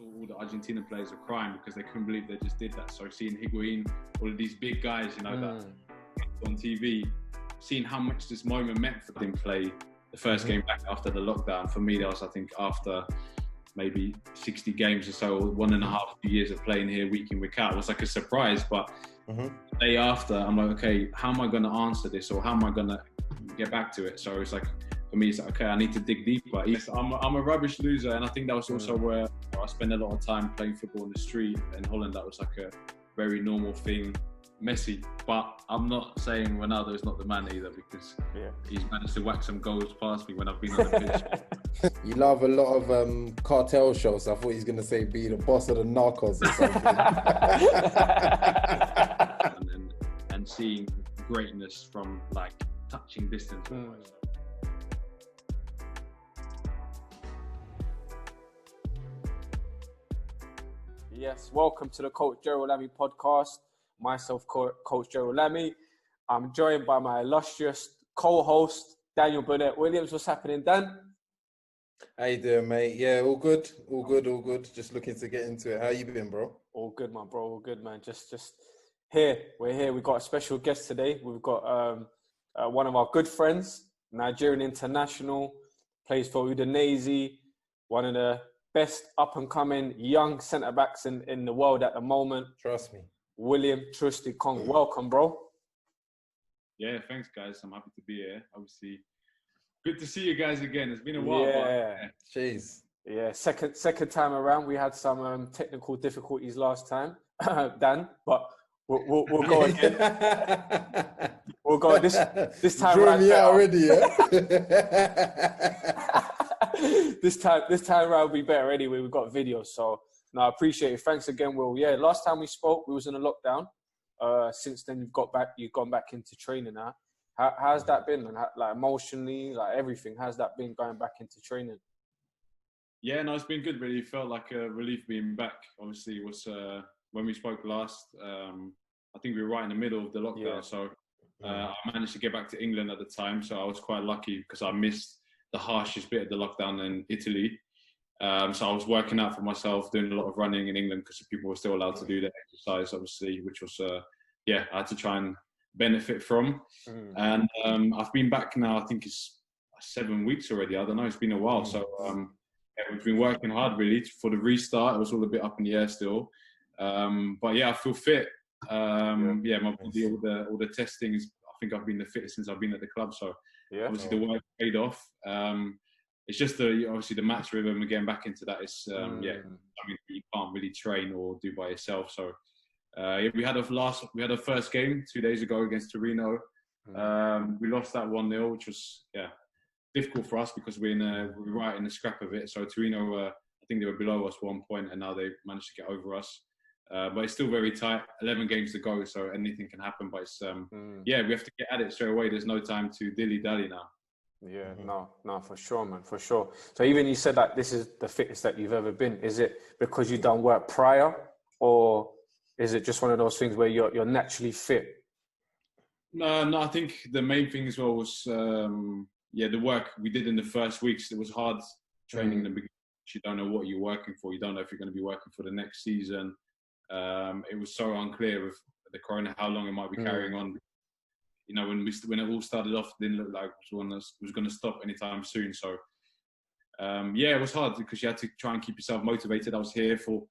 saw all the Argentina players were crying because they couldn't believe they just did that. So seeing Higuain, all of these big guys, you know, that on TV, seeing how much this moment meant for them play the first game back after the lockdown. For me, that was, I think, after maybe 60 games or so, 1.5 years of playing here week in, week out. It was like a surprise, but the day after, I'm like, okay, how am I going to answer this, or how am I going to get back to it? So it's like, for me, it's like, okay, I need to dig deeper. I'm a rubbish loser, and I think that was also where I spent a lot of time playing football in the street in Holland. That was like a very normal thing. Messi, but I'm not saying Ronaldo is not the man either, because he's managed to whack some goals past me when I've been on the pitch. You love a lot of cartel shows. I thought he was going to say be the boss of the Narcos or something. and seeing greatness from like touching distance. Yes, welcome to the Coach Gerald Lami podcast. Myself, Coach Gerald Lami. I'm joined by my illustrious co-host, Daniel Burnett Williams. What's happening, Dan? How you doing, mate? Yeah, all good. Just looking to get into it. How you been, bro? All good, man, bro. All good, man. Just here. We're here. We've got a special guest today. We've got one of our good friends, Nigerian international, plays for Udinese, one of the best up-and-coming young centre-backs in the world at the moment. Trust me. William Troost-Ekong. Welcome, bro. Yeah, thanks, guys. I'm happy to be here. Obviously, good to see you guys again. It's been a while. Jeez. Yeah, second time around. We had some technical difficulties last time, Dan, but we'll go again. We'll go this time. Drawing me out already, This time around will be better anyway. We've got video, so no, I appreciate it. Thanks again, Will. Yeah, last time we spoke, we was in a lockdown. Since then, you've gone back into training now. How's that been, man? Like emotionally, like everything. How's that been going back into training? Yeah, no, it's been good. Really felt like a relief being back. Obviously, it was when we spoke last. I think we were right in the middle of the lockdown, so I managed to get back to England at the time. So I was quite lucky because I missed the harshest bit of the lockdown in Italy. So I was working out for myself, doing a lot of running in England because people were still allowed to do their exercise, obviously, which was, I had to try and benefit from. And I've been back now, I think it's 7 weeks already. I don't know, it's been a while. So we've been working hard, really, for the restart. It was all a bit up in the air still. But yeah, I feel fit. My body, all the testing is, I think I've been the fittest since I've been at the club. So obviously the work paid off. It's just obviously the match rhythm and getting back into that is you can't really train or do by yourself. So we had a first game 2 days ago against Torino. We lost that 1-0, which was difficult for us because we're right in the scrap of it. So Torino, I think they were below us 1 point, and now they managed to get over us. But it's still very tight. 11 games to go, so anything can happen. But it's we have to get at it straight away. There's no time to dilly-dally now. Yeah, no, for sure, man, for sure. So even you said that this is the fittest that you've ever been. Is it because you've done work prior, or is it just one of those things where you're naturally fit? No, I think the main thing as well was the work we did in the first weeks. It was hard training in the beginning. You don't know what you're working for. You don't know if you're going to be working for the next season. It was so unclear with the corona how long it might be carrying on. You know, when it all started off, it didn't look like it was going to stop anytime soon. So, it was hard because you had to try and keep yourself motivated. I was here for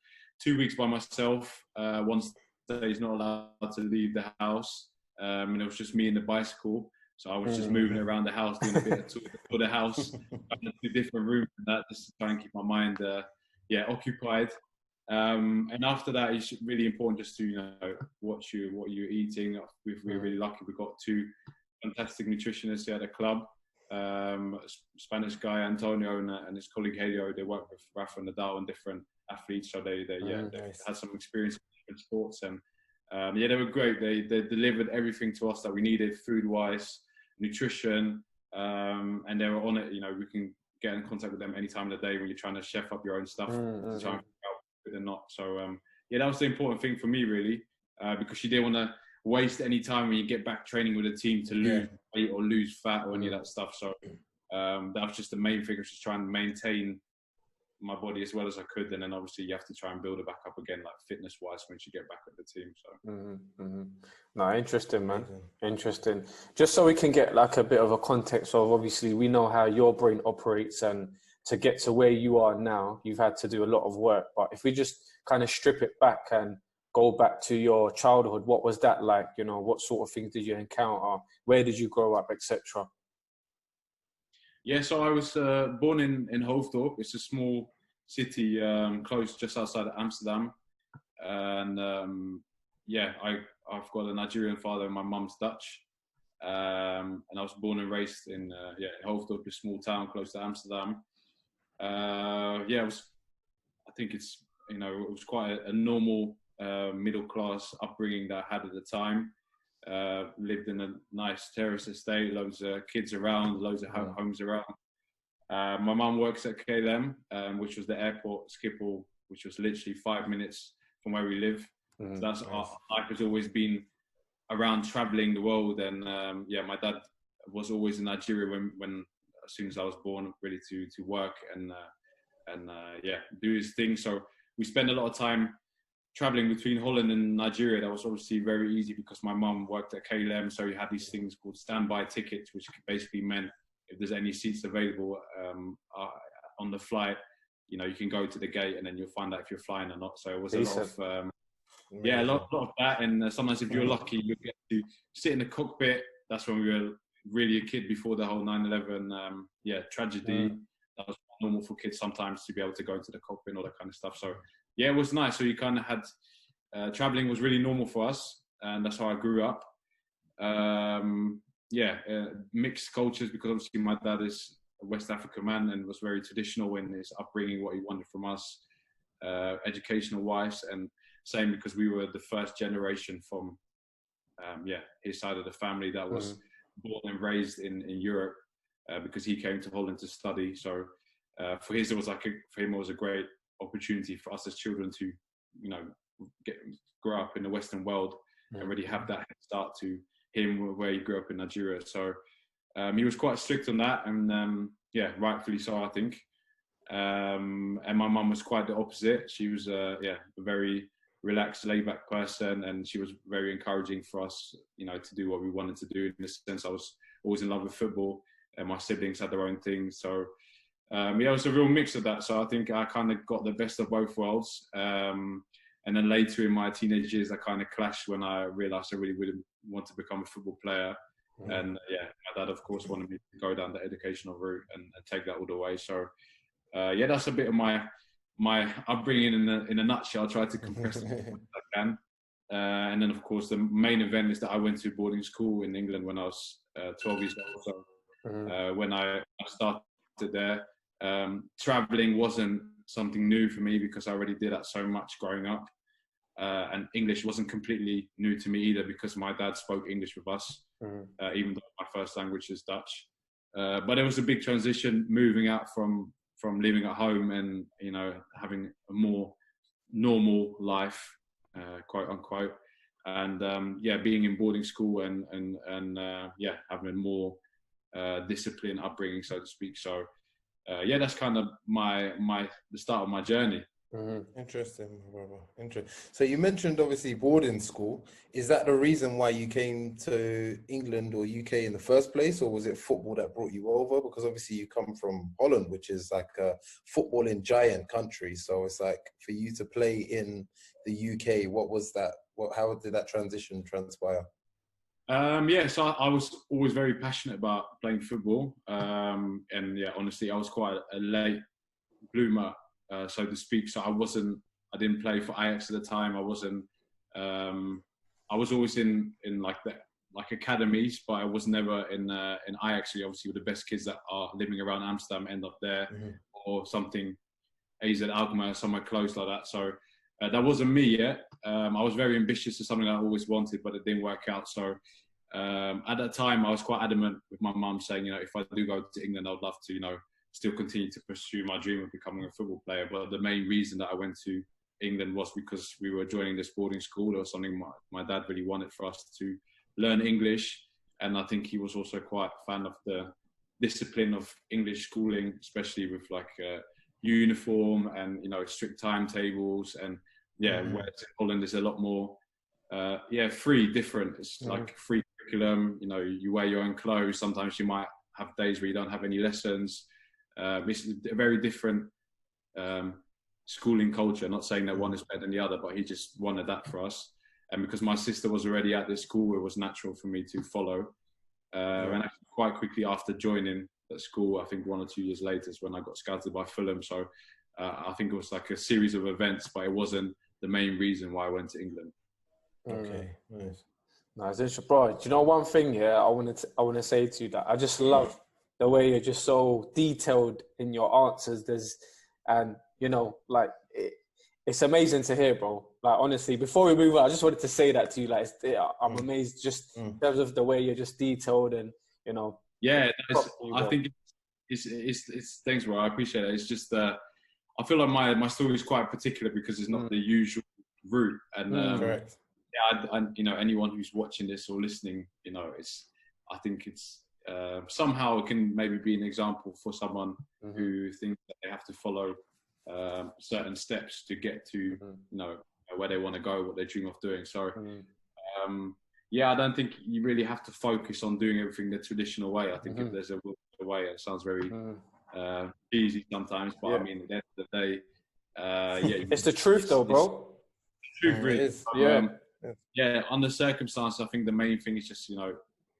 2 weeks by myself. Once he's not allowed to leave the house, and it was just me and the bicycle. So I was just moving around the house, doing a bit of tour of the house, to different rooms and that, just to try and keep my mind, occupied. And after that, it's really important just to what you're eating. We're really lucky. We've got 2 fantastic nutritionists here at the club. Spanish guy Antonio and his colleague Helio. They work with Rafa Nadal and different athletes, so they had some experience in different sports, and they were great. They delivered everything to us that we needed, food-wise, nutrition, and they were on it. You know, we can get in contact with them any time of the day when you're trying to chef up your own stuff. To try and or not. So that was the important thing for me, really, because you didn't want to waste any time when you get back training with a team to lose weight or lose fat or any of that stuff. So that was just the main thing, was just trying to maintain my body as well as I could, and then obviously you have to try and build it back up again, like fitness wise, once you get back at the team. So No, interesting, man. Interesting. Just so we can get like a bit of a context of, obviously we know how your brain operates, and to get to where you are now, you've had to do a lot of work. But if we just kind of strip it back and go back to your childhood, what was that like? You know, what sort of things did you encounter? Where did you grow up, etc.? Yeah, so I was born in Hoofddorp. It's a small city close just outside of Amsterdam. And I've got a Nigerian father and my mum's Dutch. And I was born and raised in Hoofddorp, a small town close to Amsterdam. It was quite a normal middle class upbringing that I had at the time. Lived in a nice terrace estate, loads of kids around, loads of homes around. My mum works at KLM, which was the airport Schiphol, which was literally 5 minutes from where we live. So that's our life has always been around traveling the world. And my dad was always in Nigeria when as soon as I was born, ready to work and do his thing. So we spent a lot of time traveling between Holland and Nigeria. That was obviously very easy because my mum worked at KLM, so we had these things called standby tickets, which basically meant if there's any seats available on the flight, you can go to the gate and then you'll find out if you're flying or not. So it was a lot of that. And sometimes if you're lucky, you get to sit in the cockpit. That's when we were really a kid before the whole 9/11 tragedy. That was normal for kids sometimes to be able to go into the cockpit and all that kind of stuff. So yeah, it was nice. So you kind of had traveling was really normal for us, and that's how I grew up. Mixed cultures, because obviously my dad is a West African man and was very traditional in his upbringing, what he wanted from us, educational wise, and same because we were the first generation from his side of the family that was born and raised in Europe, because he came to Holland to study. So for him it was a great opportunity for us as children to grow up in the Western world and really have that head start to him where he grew up in Nigeria. So he was quite strict on that, and rightfully so, I think. And my mum was quite the opposite. She was a very relaxed, laid-back person, and she was very encouraging for us, to do what we wanted to do. In the sense, I was always in love with football, and my siblings had their own thing. So it was a real mix of that. So I think I kind of got the best of both worlds. And then later in my teenage years, I kind of clashed when I realised I really wouldn't want to become a football player. And my dad, of course, wanted me to go down the educational route and take that all the way. So that's a bit of my upbringing in a nutshell. I try to compress it as much as I can. And then, of course, the main event is that I went to boarding school in England when I was 12 years old. So when I started there, traveling wasn't something new for me because I already did that so much growing up. And English wasn't completely new to me either because my dad spoke English with us, even though my first language is Dutch. But it was a big transition moving out from living at home and, having a more normal life, quote unquote. And, being in boarding school and having a more disciplined upbringing, so to speak. So, that's kind of the start of my journey. Interesting, brother. Interesting. So you mentioned obviously boarding school. Is that the reason why you came to England or UK in the first place, or was it football that brought you over? Because obviously you come from Holland, which is like a footballing giant country. So it's like for you to play in the UK, what was that? How did that transition transpire? So I was always very passionate about playing football. Honestly, I was quite a late bloomer, so to speak. So I didn't play for Ajax at the time. I was always in like academies, but I was never in Ajax. Obviously, with the best kids that are living around Amsterdam end up there, or something, AZ Alkmaar, somewhere close like that. So that wasn't me yet. I was very ambitious. It's something I always wanted, but it didn't work out. So at that time, I was quite adamant with my mum saying, if I do go to England, I'd love to, still continue to pursue my dream of becoming a football player. But the main reason that I went to England was because we were joining this boarding school. It was something my dad really wanted for us to learn English. And I think he was also quite a fan of the discipline of English schooling, especially with uniform and, you know, strict timetables. And whereas in Holland is a lot more, free, different. It's like free curriculum. You know, you wear your own clothes. Sometimes you might have days where you don't have any lessons. It's a very different schooling culture. Not saying that one is better than the other, but he just wanted that for us. And because my sister was already at this school, it was natural for me to follow. And actually quite quickly after joining at school, I think 1 or 2 years later is when I got scouted by Fulham. So I think it was like a series of events, but it wasn't the main reason why I went to England. Okay, nice. Nice, interesting, bro. Do you know one thing here? I want to say to you that I just love the way you're just so detailed in your answers. And you know, like it's amazing to hear, bro. Like honestly, before we move on, I just wanted to say that to you. Like I'm amazed just in terms of the way you're just detailed and, you know. Yeah, I think it's thanks, bro. I appreciate it. It's just I feel like my story is quite particular because it's not the usual route. And correct. I you know, anyone who's watching this or listening, you know, I think it's somehow it can maybe be an example for someone who thinks that they have to follow certain steps to get to, you know, where they want to go, what they dream of doing. So, I don't think you really have to focus on doing everything the traditional way. I think if there's a way, it sounds very easy sometimes, but I mean, at the end of the day, it's the truth though, bro. Truth, really. It is. Under circumstance, I think the main thing is just, you know,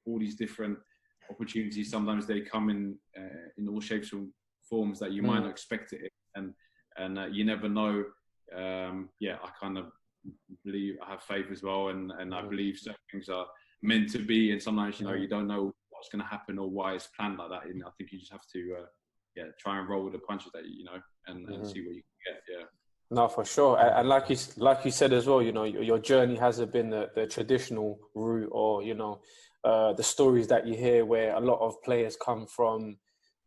all these different opportunities. Sometimes they come in all shapes and forms that you might not expect it in. And you never know. I kind of believe, I have faith as well, and I believe certain things are meant to be, and sometimes, you know, you don't know what's going to happen or why it's planned like that. And I think you just have to try and roll with the punches that you know, and see what you can get. Yeah. No, for sure. And like you said as well, you know, your journey hasn't been the traditional route, or, you know, the stories that you hear where a lot of players come from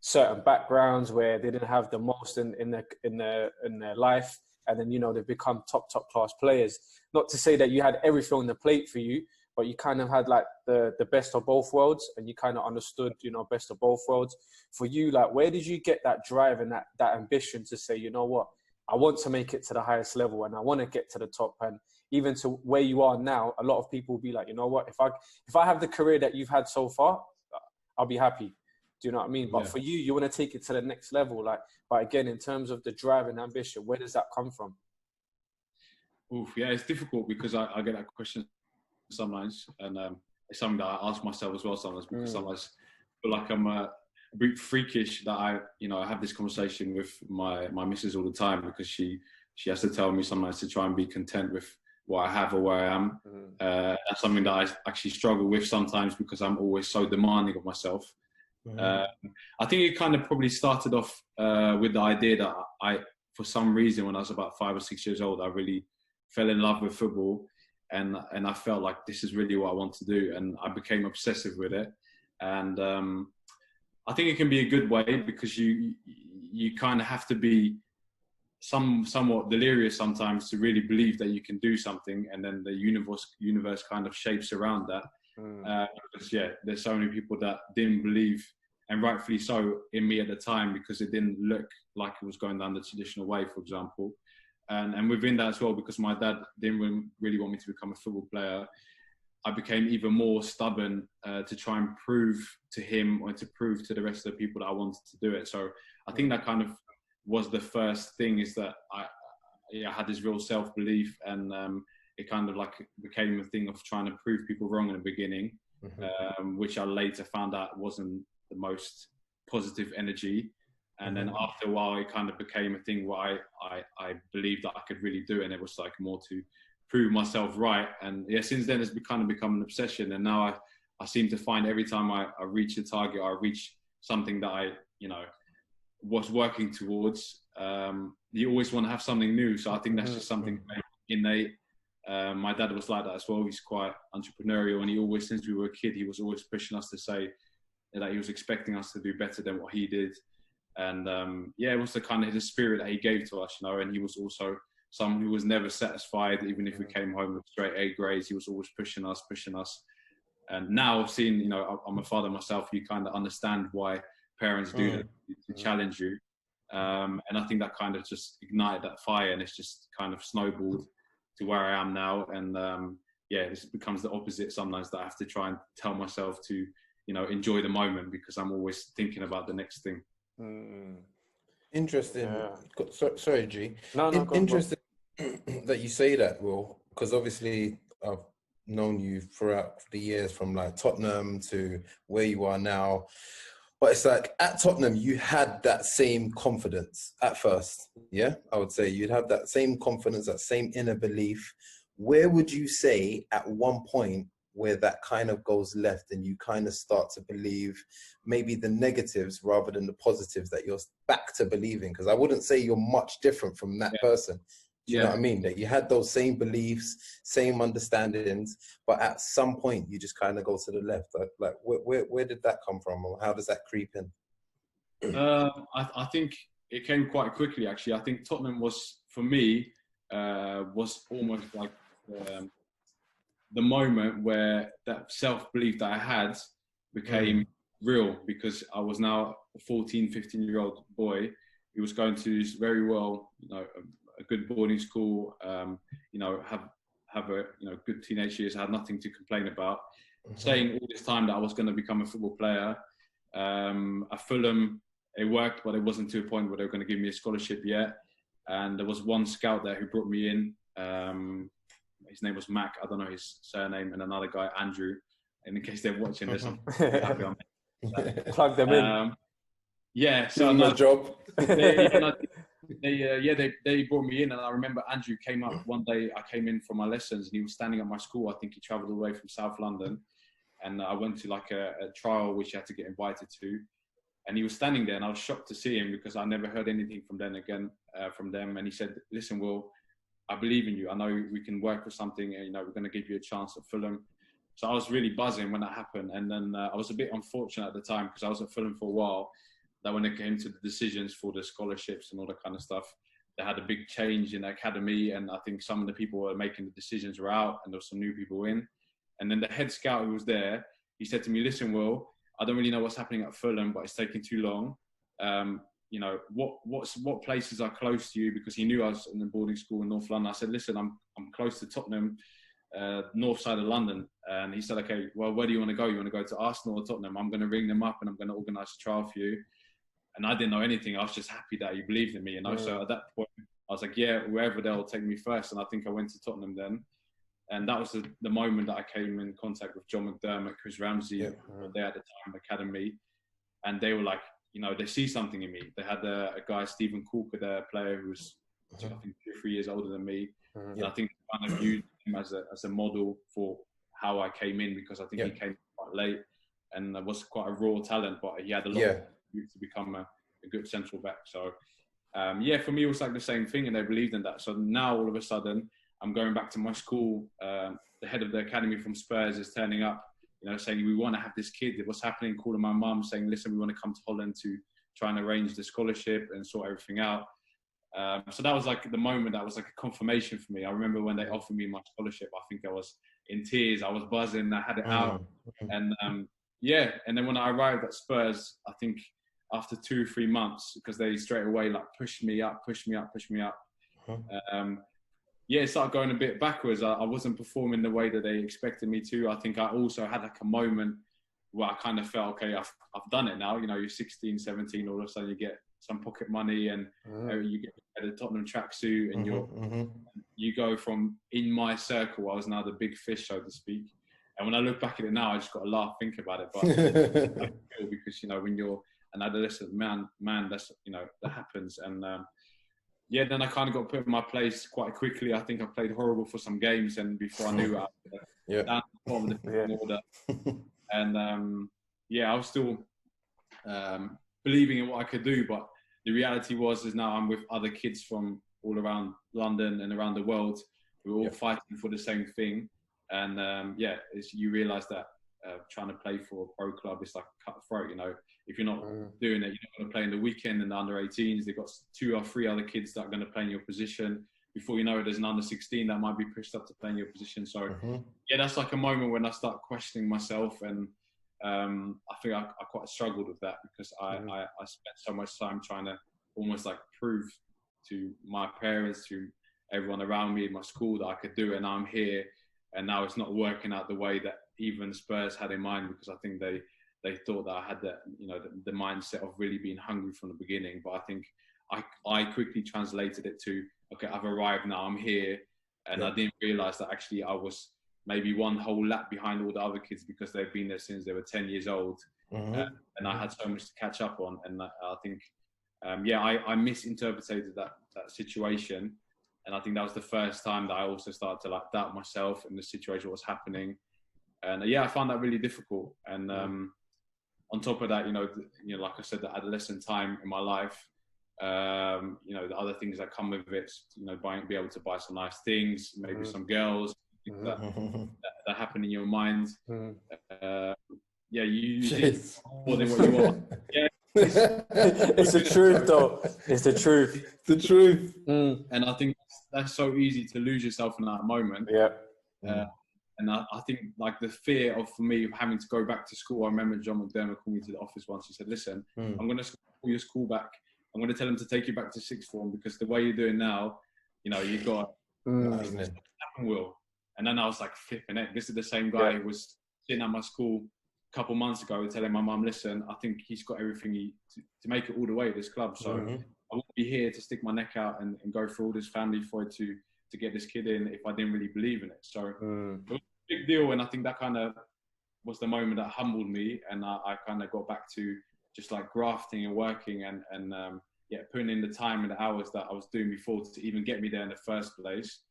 certain backgrounds where they didn't have the most in their life, and then, you know, they've become top class players. Not to say that you had everything on the plate for you, but you kind of had like the best of both worlds, and you kind of understood, you know, best of both worlds. For you, like, where did you get that drive and that ambition to say, you know what, I want to make it to the highest level and I want to get to the top? And even to where you are now, a lot of people will be like, you know what, if I have the career that you've had so far, I'll be happy. Do you know what I mean? But for you, you want to take it to the next level. Like, but again, in terms of the drive and ambition, where does that come from? It's difficult because I get that question sometimes, and it's something that I ask myself as well sometimes, because sometimes I feel like I'm a bit freakish that I have this conversation with my missus all the time, because she has to tell me sometimes to try and be content with what I have or where I am. That's something that I actually struggle with sometimes, because I'm always so demanding of myself. I think it kind of probably started off with the idea that I, for some reason, when I was about 5 or 6 years old, I really fell in love with football, and I felt like this is really what I want to do, and I became obsessive with it. And I think it can be a good way, because you kind of have to be somewhat delirious sometimes to really believe that you can do something, and then the universe kind of shapes around that. Because there's so many people that didn't believe, and rightfully so, in me at the time, because it didn't look like it was going down the traditional way, for example. And within that as well, because my dad didn't really want me to become a football player, I became even more stubborn to try and prove to him, or to prove to the rest of the people that I wanted to do it. So I think that kind of was the first thing, is that I had this real self-belief, and it kind of like became a thing of trying to prove people wrong in the beginning, which I later found out wasn't the most positive energy. And then after a while, it kind of became a thing where I believed that I could really do it, and it was like more to prove myself right. And since then it's kind of become an obsession. And now I seem to find every time I reach a target, or I reach something that I, you know, was working towards, you always want to have something new. So I think that's just something innate. My dad was like that as well. He's quite entrepreneurial, and he always, since we were a kid, he was always pushing us to say that he was expecting us to do better than what he did. And it was the kind of the spirit that he gave to us, you know. And he was also someone who was never satisfied, even if we came home with straight A grades. He was always pushing us. And now, seeing, you know, I'm a father myself, you kind of understand why parents do that, to challenge you. And I think that kind of just ignited that fire, and it's just kind of snowballed to where I am now. And this becomes the opposite sometimes, that I have to try and tell myself to, enjoy the moment, because I'm always thinking about the next thing. Interesting. Sorry, G. No, Interesting that you say that, Will, because obviously I've known you throughout the years, from like Tottenham to where you are now. But it's like at Tottenham, you had that same confidence at first. Yeah, I would say you'd have that same confidence, that same inner belief. Where would you say at one point where that kind of goes left and you kind of start to believe maybe the negatives rather than the positives that you're back to believing? Because I wouldn't say you're much different from that person. Do you know what I mean? That you had those same beliefs, same understandings, but at some point you just kind of go to the left. Like where did that come from, or how does that creep in? I think it came quite quickly, actually. I think Tottenham was, for me, was almost like the moment where that self-belief that I had became real, because I was now a 14, 15-year-old boy who was going to very well, a good boarding school, have a good teenage years. I had nothing to complain about. Saying all this time that I was going to become a football player. At Fulham, it worked, but it wasn't to a point where they were going to give me a scholarship yet. And there was one scout there who brought me in. His name was Mac. I don't know his surname, and another guy, Andrew. And in case they're watching this, I'm happy I'm plug them in. So no job. They brought me in, and I remember Andrew came up one day. I came in for my lessons, and he was standing at my school. I think he travelled all the way from South London, and I went to like a trial which I had to get invited to, and he was standing there, and I was shocked to see him because I never heard anything from them. And he said, "Listen, Will, I believe in you. I know we can work for something, and we're going to give you a chance at Fulham." So I was really buzzing when that happened, and then I was a bit unfortunate at the time because I was at Fulham for a while. That when it came to the decisions for the scholarships and all that kind of stuff, they had a big change in the academy, and I think some of the people who were making the decisions were out, and there were some new people in. And then the head scout who was there, he said to me, "Listen, Will, I don't really know what's happening at Fulham, but it's taking too long. What places are close to you?" Because he knew I was in the boarding school in North London. I said, "Listen, I'm close to Tottenham, north side of London." And he said, "Okay, well, where do you want to go? You want to go to Arsenal or Tottenham? I'm going to ring them up and I'm going to organise a trial for you." And I didn't know anything. I was just happy that he believed in me. So at that point, I was like, yeah, wherever they'll take me first. And I think I went to Tottenham then. And that was the moment that I came in contact with John McDermott, Chris Ramsey, there at the time, academy. And they were like, they see something in me. They had a guy, Stephen Corker, their player, who was, I think, 2 or 3 years older than me. And I think they kind of viewed him as a model for how I came in, because I think he came quite late and was quite a raw talent, but he had a lot to become a good central back. So for me it was like the same thing, and they believed in that. So now all of a sudden I'm going back to my school. The head of the academy from Spurs is turning up, saying, "We want to have this kid. What's happening?" Calling my mum, saying, "Listen, we want to come to Holland to try and arrange the scholarship and sort everything out." So that was like the moment that was like a confirmation for me. I remember when they offered me my scholarship, I think I was in tears. I was buzzing. I had it out. And and then when I arrived at Spurs, I think after 2 or 3 months, because they straight away like pushed me up. It started going a bit backwards. I wasn't performing the way that they expected me to. I think I also had like a moment where I kind of felt, okay, I've done it now. You're 16, 17, all of a sudden you get some pocket money, and you get a Tottenham tracksuit, and you go from, in my circle, I was now the big fish, so to speak. And when I look back at it now, I just got to laugh, think about it. But I feel, because when you're an adolescent man, that's that happens. And then I kind of got put in my place quite quickly. I think I played horrible for some games, and before I knew it, I was down the bottom of the order. And I was still believing in what I could do, but the reality is now I'm with other kids from all around London and around the world. We're all fighting for the same thing. And you realise that trying to play for a pro club is like cutthroat. If you're not doing it, you're not going to play in the weekend in the under-18s. They've got 2 or 3 other kids that are going to play in your position. Before you know it, there's an under-16 that might be pushed up to play in your position. So that's like a moment when I start questioning myself, and I think I quite struggled with that, because I spent so much time trying to almost like prove to my parents, to everyone around me in my school that I could do it, and I'm here. And now it's not working out the way that even Spurs had in mind, because I think they thought that I had that, you know, the mindset of really being hungry from the beginning. But I think I quickly translated it to, okay, I've arrived now, I'm here. And I didn't realise that actually I was maybe one whole lap behind all the other kids, because they've been there since they were 10 years old. And I had so much to catch up on. And I think, I misinterpreted that situation. And I think that was the first time that I also started to like doubt myself and the situation was happening. And I found that really difficult. And on top of that, you know, like I said, the adolescent time in my life, you know, the other things that come with it, you know, be able to buy some nice things, maybe some girls, that happen in your mind. You think more than what you are. Yeah. It's the truth, though. It's the truth. The truth. And I think that's so easy to lose yourself in that moment. And I think like the fear for me of having to go back to school. I remember John McDermott called me to the office once. He said, "Listen, I'm going to call your school back. I'm going to tell them to take you back to sixth form, because the way you're doing now, you know, you've got will." And then I was like, flipping it. This is the same guy who was sitting at my school a couple months ago telling my mum, "Listen, I think he's got everything to make it all the way at this club. So I won't be here to stick my neck out and go through all this family for it to get this kid in if I didn't really believe in it." So it was a big deal. And I think that kind of was the moment that humbled me. And I kind of got back to just like grafting and working and putting in the time and the hours that I was doing before to even get me there in the first place.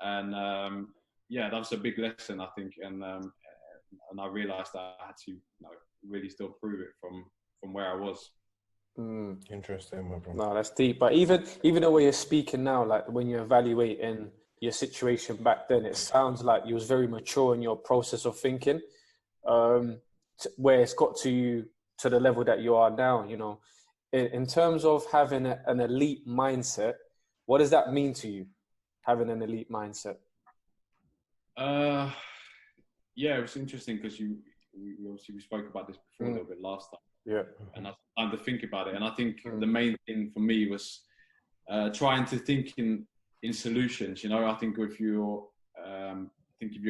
And that was a big lesson, I think. And I realised that I had to, you know, really still prove it from where I was. Interesting, my brother. No, that's deep. But even the way you're speaking now, like when you're evaluating your situation back then, it sounds like you was very mature in your process of thinking, where it's got to you to the level that you are now. You know, in terms of having an elite mindset, what does that mean to you? Having an elite mindset? It was interesting because we spoke about this before a little bit last time. Yeah. And I had to think about it. And I think the main thing for me was trying to think in solutions. You know, I think if you're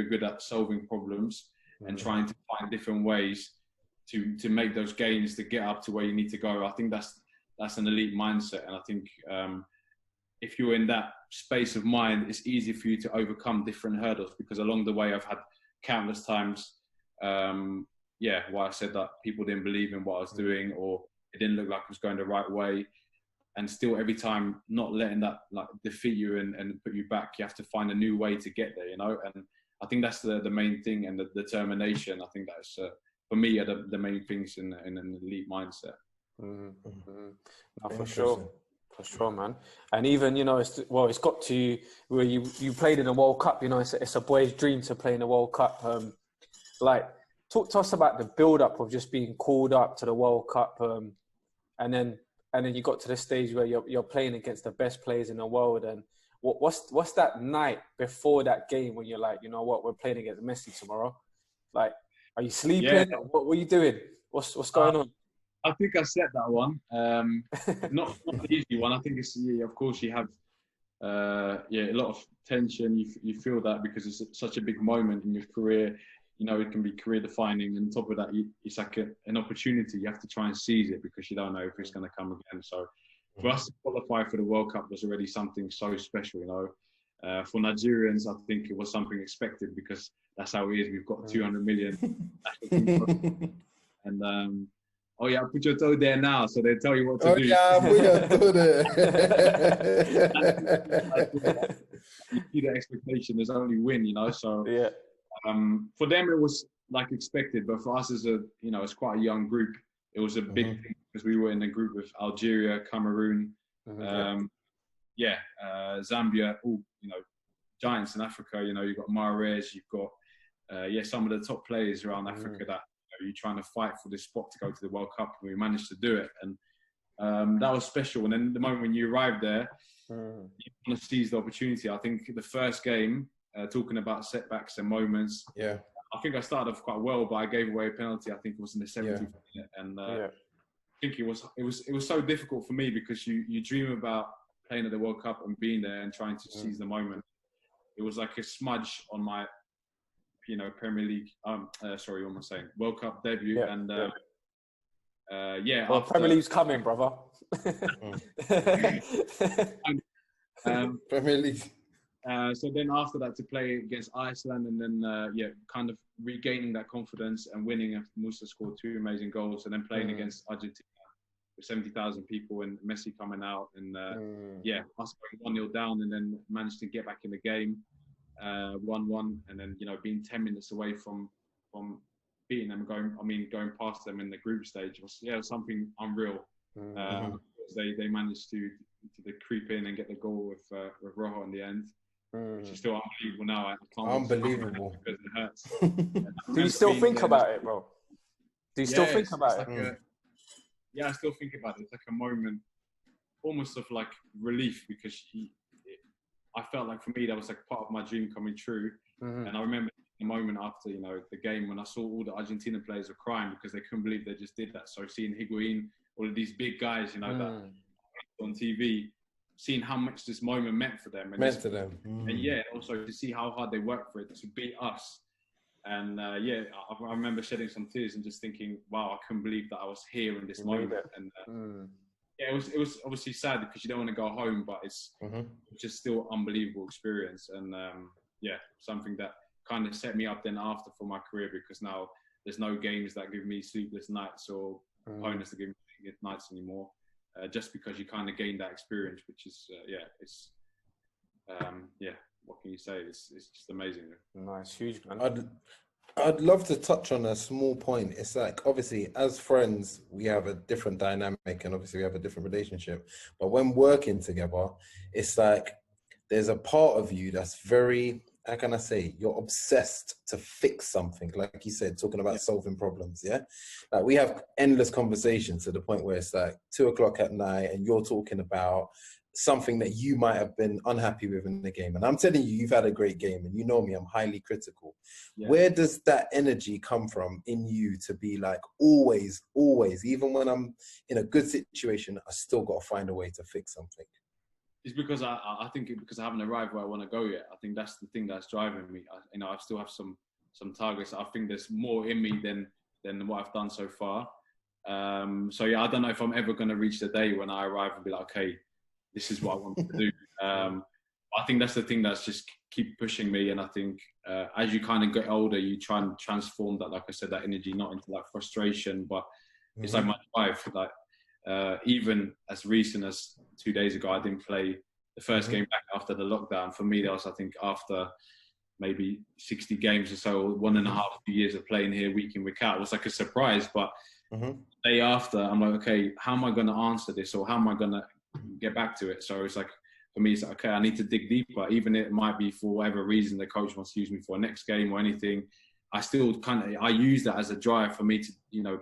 good at solving problems and trying to find different ways to make those gains to get up to where you need to go, I think that's an elite mindset. And I think if you're in that space of mind, it's easy for you to overcome different hurdles, because along the way I've had countless times where I said that people didn't believe in what I was doing, or it didn't look like it was going the right way. And still every time not letting that like defeat you and put you back, you have to find a new way to get there, you know? And I think that's the main thing, and the determination. I think that's, for me, are the main things in an elite mindset. No, for sure. For sure, man. And even, you know, it's got to where you played in the World Cup, you know, it's a boy's dream to play in the World Cup. Talk to us about the build-up of just being called up to the World Cup, and then you got to the stage where you're playing against the best players in the world. And what's that night before that game when you're like, you know what, we're playing against Messi tomorrow? Like, are you sleeping? Yeah. What were you doing? What's going on? I think I said that one. Not the easy one. I think it's, of course you have a lot of tension. You feel that because it's such a big moment in your career. You know, it can be career defining. And on top of that, it's like an opportunity. You have to try and seize it because you don't know if it's going to come again. So for us to qualify for the World Cup was already something so special, you know. For Nigerians, I think it was something expected because that's how it is. We've got 200 million. And put your toe there now, so they tell you what to do. Put your toe there. You see the expectation, there's only win, you know. So for them it was like expected, but for us as it's quite a young group. It was a big thing because we were in a group with Algeria, Cameroon, Zambia, all giants in Africa. You know, you've got Mahrez, you've got some of the top players around Africa that you're trying to fight for this spot to go to the World Cup, and we managed to do it. And that was special. And then the moment when you arrive there, you want to seize the opportunity. I think the first game, talking about setbacks and moments, I think I started off quite well, but I gave away a penalty. I think it was in the 70th minute. And think it was so difficult for me because you dream about playing at the World Cup and being there and trying to seize the moment. It was like a smudge on my, Premier League. Sorry, what am I saying? World Cup debut, Well, after, Premier League's coming, brother. Premier League. So then after that, to play against Iceland and then kind of regaining that confidence and winning after Musa scored 2 amazing goals, and then playing against Argentina with 70,000 people and Messi coming out and us going 1-0 down and then managed to get back in the game 1-1, and then being 10 minutes away from beating them, going past them in the group stage was something unreal. They managed to creep in and get the goal with Rojo in the end. Which is still unbelievable now. I can't Unbelievable. because it hurts. Do you still think about it, bro? Do you still think about it? I still think about it. It's like a moment, almost of like relief, because I felt like for me that was like part of my dream coming true. And I remember the moment after the game when I saw all the Argentina players were crying because they couldn't believe they just did that. So seeing Higuain, all of these big guys, that on TV. Seeing how much this moment meant for them. And also to see how hard they worked for it to beat us. And I remember shedding some tears and just thinking, wow, I couldn't believe that I was here in this moment. And it was obviously sad because you don't want to go home, but it's just still unbelievable experience. And something that kind of set me up then after for my career, because now there's no games that give me sleepless nights or opponents that give me sleepless nights anymore. Just because you kind of gain that experience, which is what can you say? It's just amazing. Nice, huge, man. I'd love to touch on a small point. It's like, obviously, as friends, we have a different dynamic and obviously we have a different relationship. But when working together, it's like there's a part of you that's very, how can I say, you're obsessed to fix something. Like you said, talking about solving problems, Like we have endless conversations to the point where it's like 2:00 at night and you're talking about something that you might have been unhappy with in the game. And I'm telling you, you've had a great game and you know me, I'm highly critical. Where does that energy come from in you to be like, always, even when I'm in a good situation, I still got to find a way to fix something? It's because I think because I haven't arrived where I want to go yet. I think that's the thing that's driving me. I still have some targets. I think there's more in me than what I've done so far. I don't know if I'm ever going to reach the day when I arrive and be like, okay, this is what I want to do. I think that's the thing that's just keep pushing me. And I think as you kind of get older, you try and transform that, like I said, that energy not into like frustration, but it's like my drive. Like even as recent as 2 days ago, I didn't play the first game back after the lockdown. For me, that was, I think, after maybe 60 games or so, 1.5 years of playing here week in, week out. It was like a surprise, but the day after, I'm like, okay, how am I going to answer this? Or how am I going to get back to it? So it's like, for me, it's like, okay, I need to dig deeper. Even it might be for whatever reason the coach wants to use me for a next game or anything. I still I use that as a drive for me to,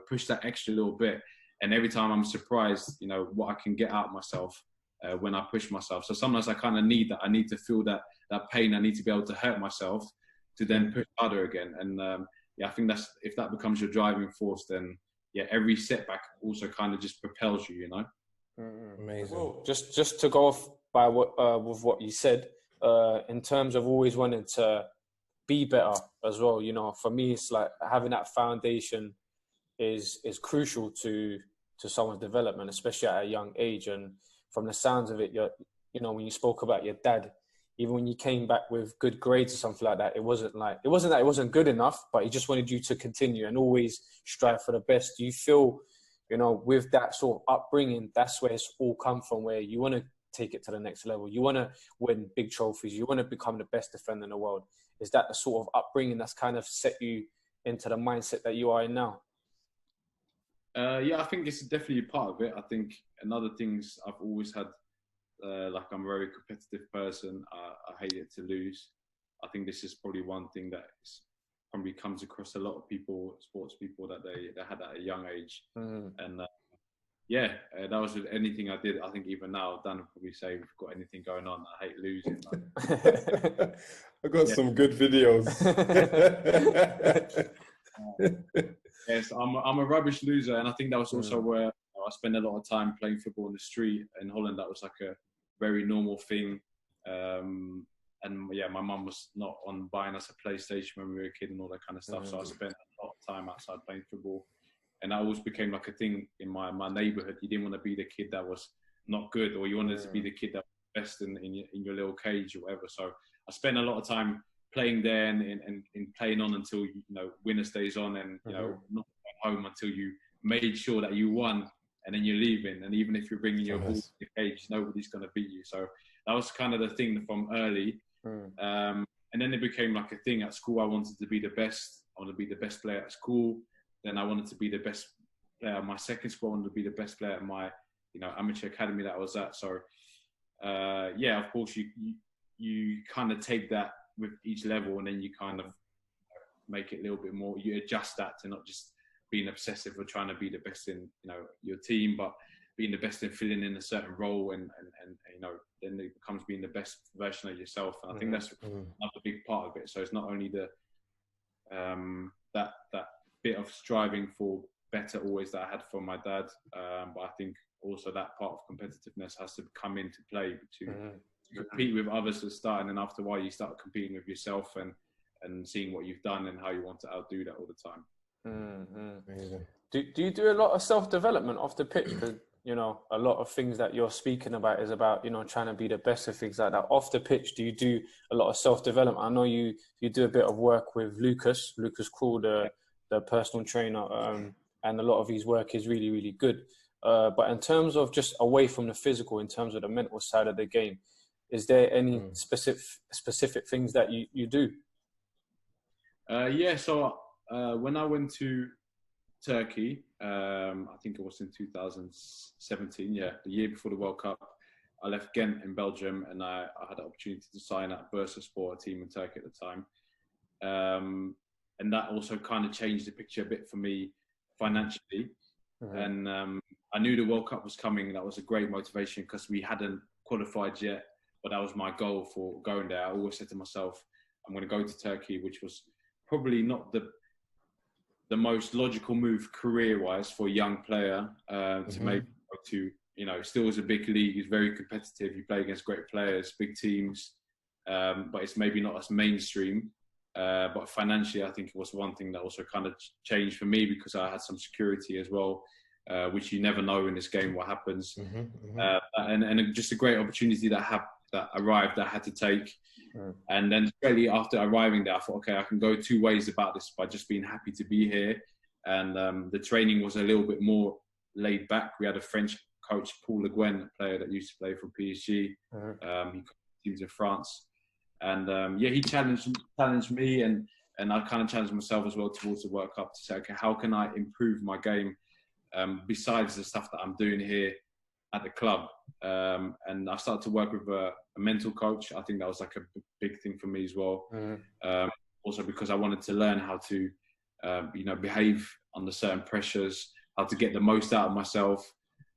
push that extra little bit. And every time I'm surprised, what I can get out of myself when I push myself. So sometimes I kind of need that. I need to feel that pain. I need to be able to hurt myself to then push harder again. And I think if that becomes your driving force, then every setback also kind of just propels you, Amazing. Well, just to go off by with what you said, in terms of always wanting to be better as well. For me, it's like having that foundation is crucial to someone's development, especially at a young age. And from the sounds of it, when you spoke about your dad, even when you came back with good grades or something like that, it wasn't that it wasn't good enough, but he just wanted you to continue and always strive for the best. Do you feel, with that sort of upbringing, that's where it's all come from, where you want to take it to the next level? You want to win big trophies. You want to become the best defender in the world. Is that the sort of upbringing that's kind of set you into the mindset that you are in now? I think it's definitely a part of it. I think another things I've always had, I'm a very competitive person. I hate it to lose. I think this is probably one thing that probably comes across a lot of people, sports people, that they had at a young age. And that was with anything I did. I think even now, Dan would probably say, we've got anything going on, I hate losing. I got some good videos. Yes, I'm a rubbish loser, and I think that was also where I spent a lot of time playing football in the street in Holland. That was like a very normal thing. And yeah, my mum was not on buying us a PlayStation when we were a kid and all that kind of stuff. So I spent a lot of time outside playing football. And that always became like a thing in my neighborhood. You didn't want to be the kid that was not good, or you wanted to be the kid that was best in your little cage or whatever. So I spent a lot of time playing there and playing on until, you know, winner stays on, and, you know, not going home until you made sure that you won, and then you're leaving. And even if you're bringing your ball to the cage, nobody's going to beat you. So that was kind of the thing from early. And then it became like a thing at school. I wanted to be the best. I wanted to be the best player at school. Then I wanted to be the best player at my second school. I wanted to be the best player at my, you know, amateur academy that I was at. So, yeah, of course, you kind of take that with each level, and then you kind of make it a little bit more. You adjust that to not just being obsessive or trying to be the best in, you know, your team, but being the best in filling in a certain role, and you know, then it becomes being the best version of yourself. And I think that's another big part of it. So it's not only the that bit of striving for better always that I had from my dad, but I think also that part of competitiveness has to come into play to compete with others at the start, and then after a while you start competing with yourself and seeing what you've done and how you want to outdo that all the time. Do you do a lot of self-development off the pitch? Because, you know, a lot of things that you're speaking about is about, you know, trying to be the best of things like that. Off the pitch, do you do a lot of self-development? I know you do a bit of work with Lucas Krul, the personal trainer, and a lot of his work is really, really good. But in terms of just away from the physical, in terms of the mental side of the game, is there any specific things that you do? Yeah, so when I went to Turkey, I think it was in 2017, the year before the World Cup, I left Ghent in Belgium, and I had the opportunity to sign at Bursaspor, a team in Turkey at the time. And that also kind of changed the picture a bit for me financially. And I knew the World Cup was coming. That was a great motivation because we hadn't qualified yet, but that was my goal for going there. I always said to myself, I'm going to go to Turkey, which was probably not the most logical move career-wise for a young player to make to, you know, still is a big league. It's very competitive. You play against great players, big teams, but it's maybe not as mainstream. But financially, I think it was one thing that also kind of changed for me because I had some security as well, which you never know in this game what happens. And just a great opportunity that arrived that I had to take. And then straight after arriving there, I thought, okay, I can go two ways about this by just being happy to be here. And the training was a little bit more laid back. We had a French coach, Paul Le Guen, a player that used to play for PSG. He coached teams in France. And he challenged me, and I kind of challenged myself as well towards the World Cup to say, okay, how can I improve my game besides the stuff that I'm doing here at the club? And I started to work with a mental coach. I think that was like a big thing for me as well. Also because I wanted to learn how to, behave under certain pressures, how to get the most out of myself.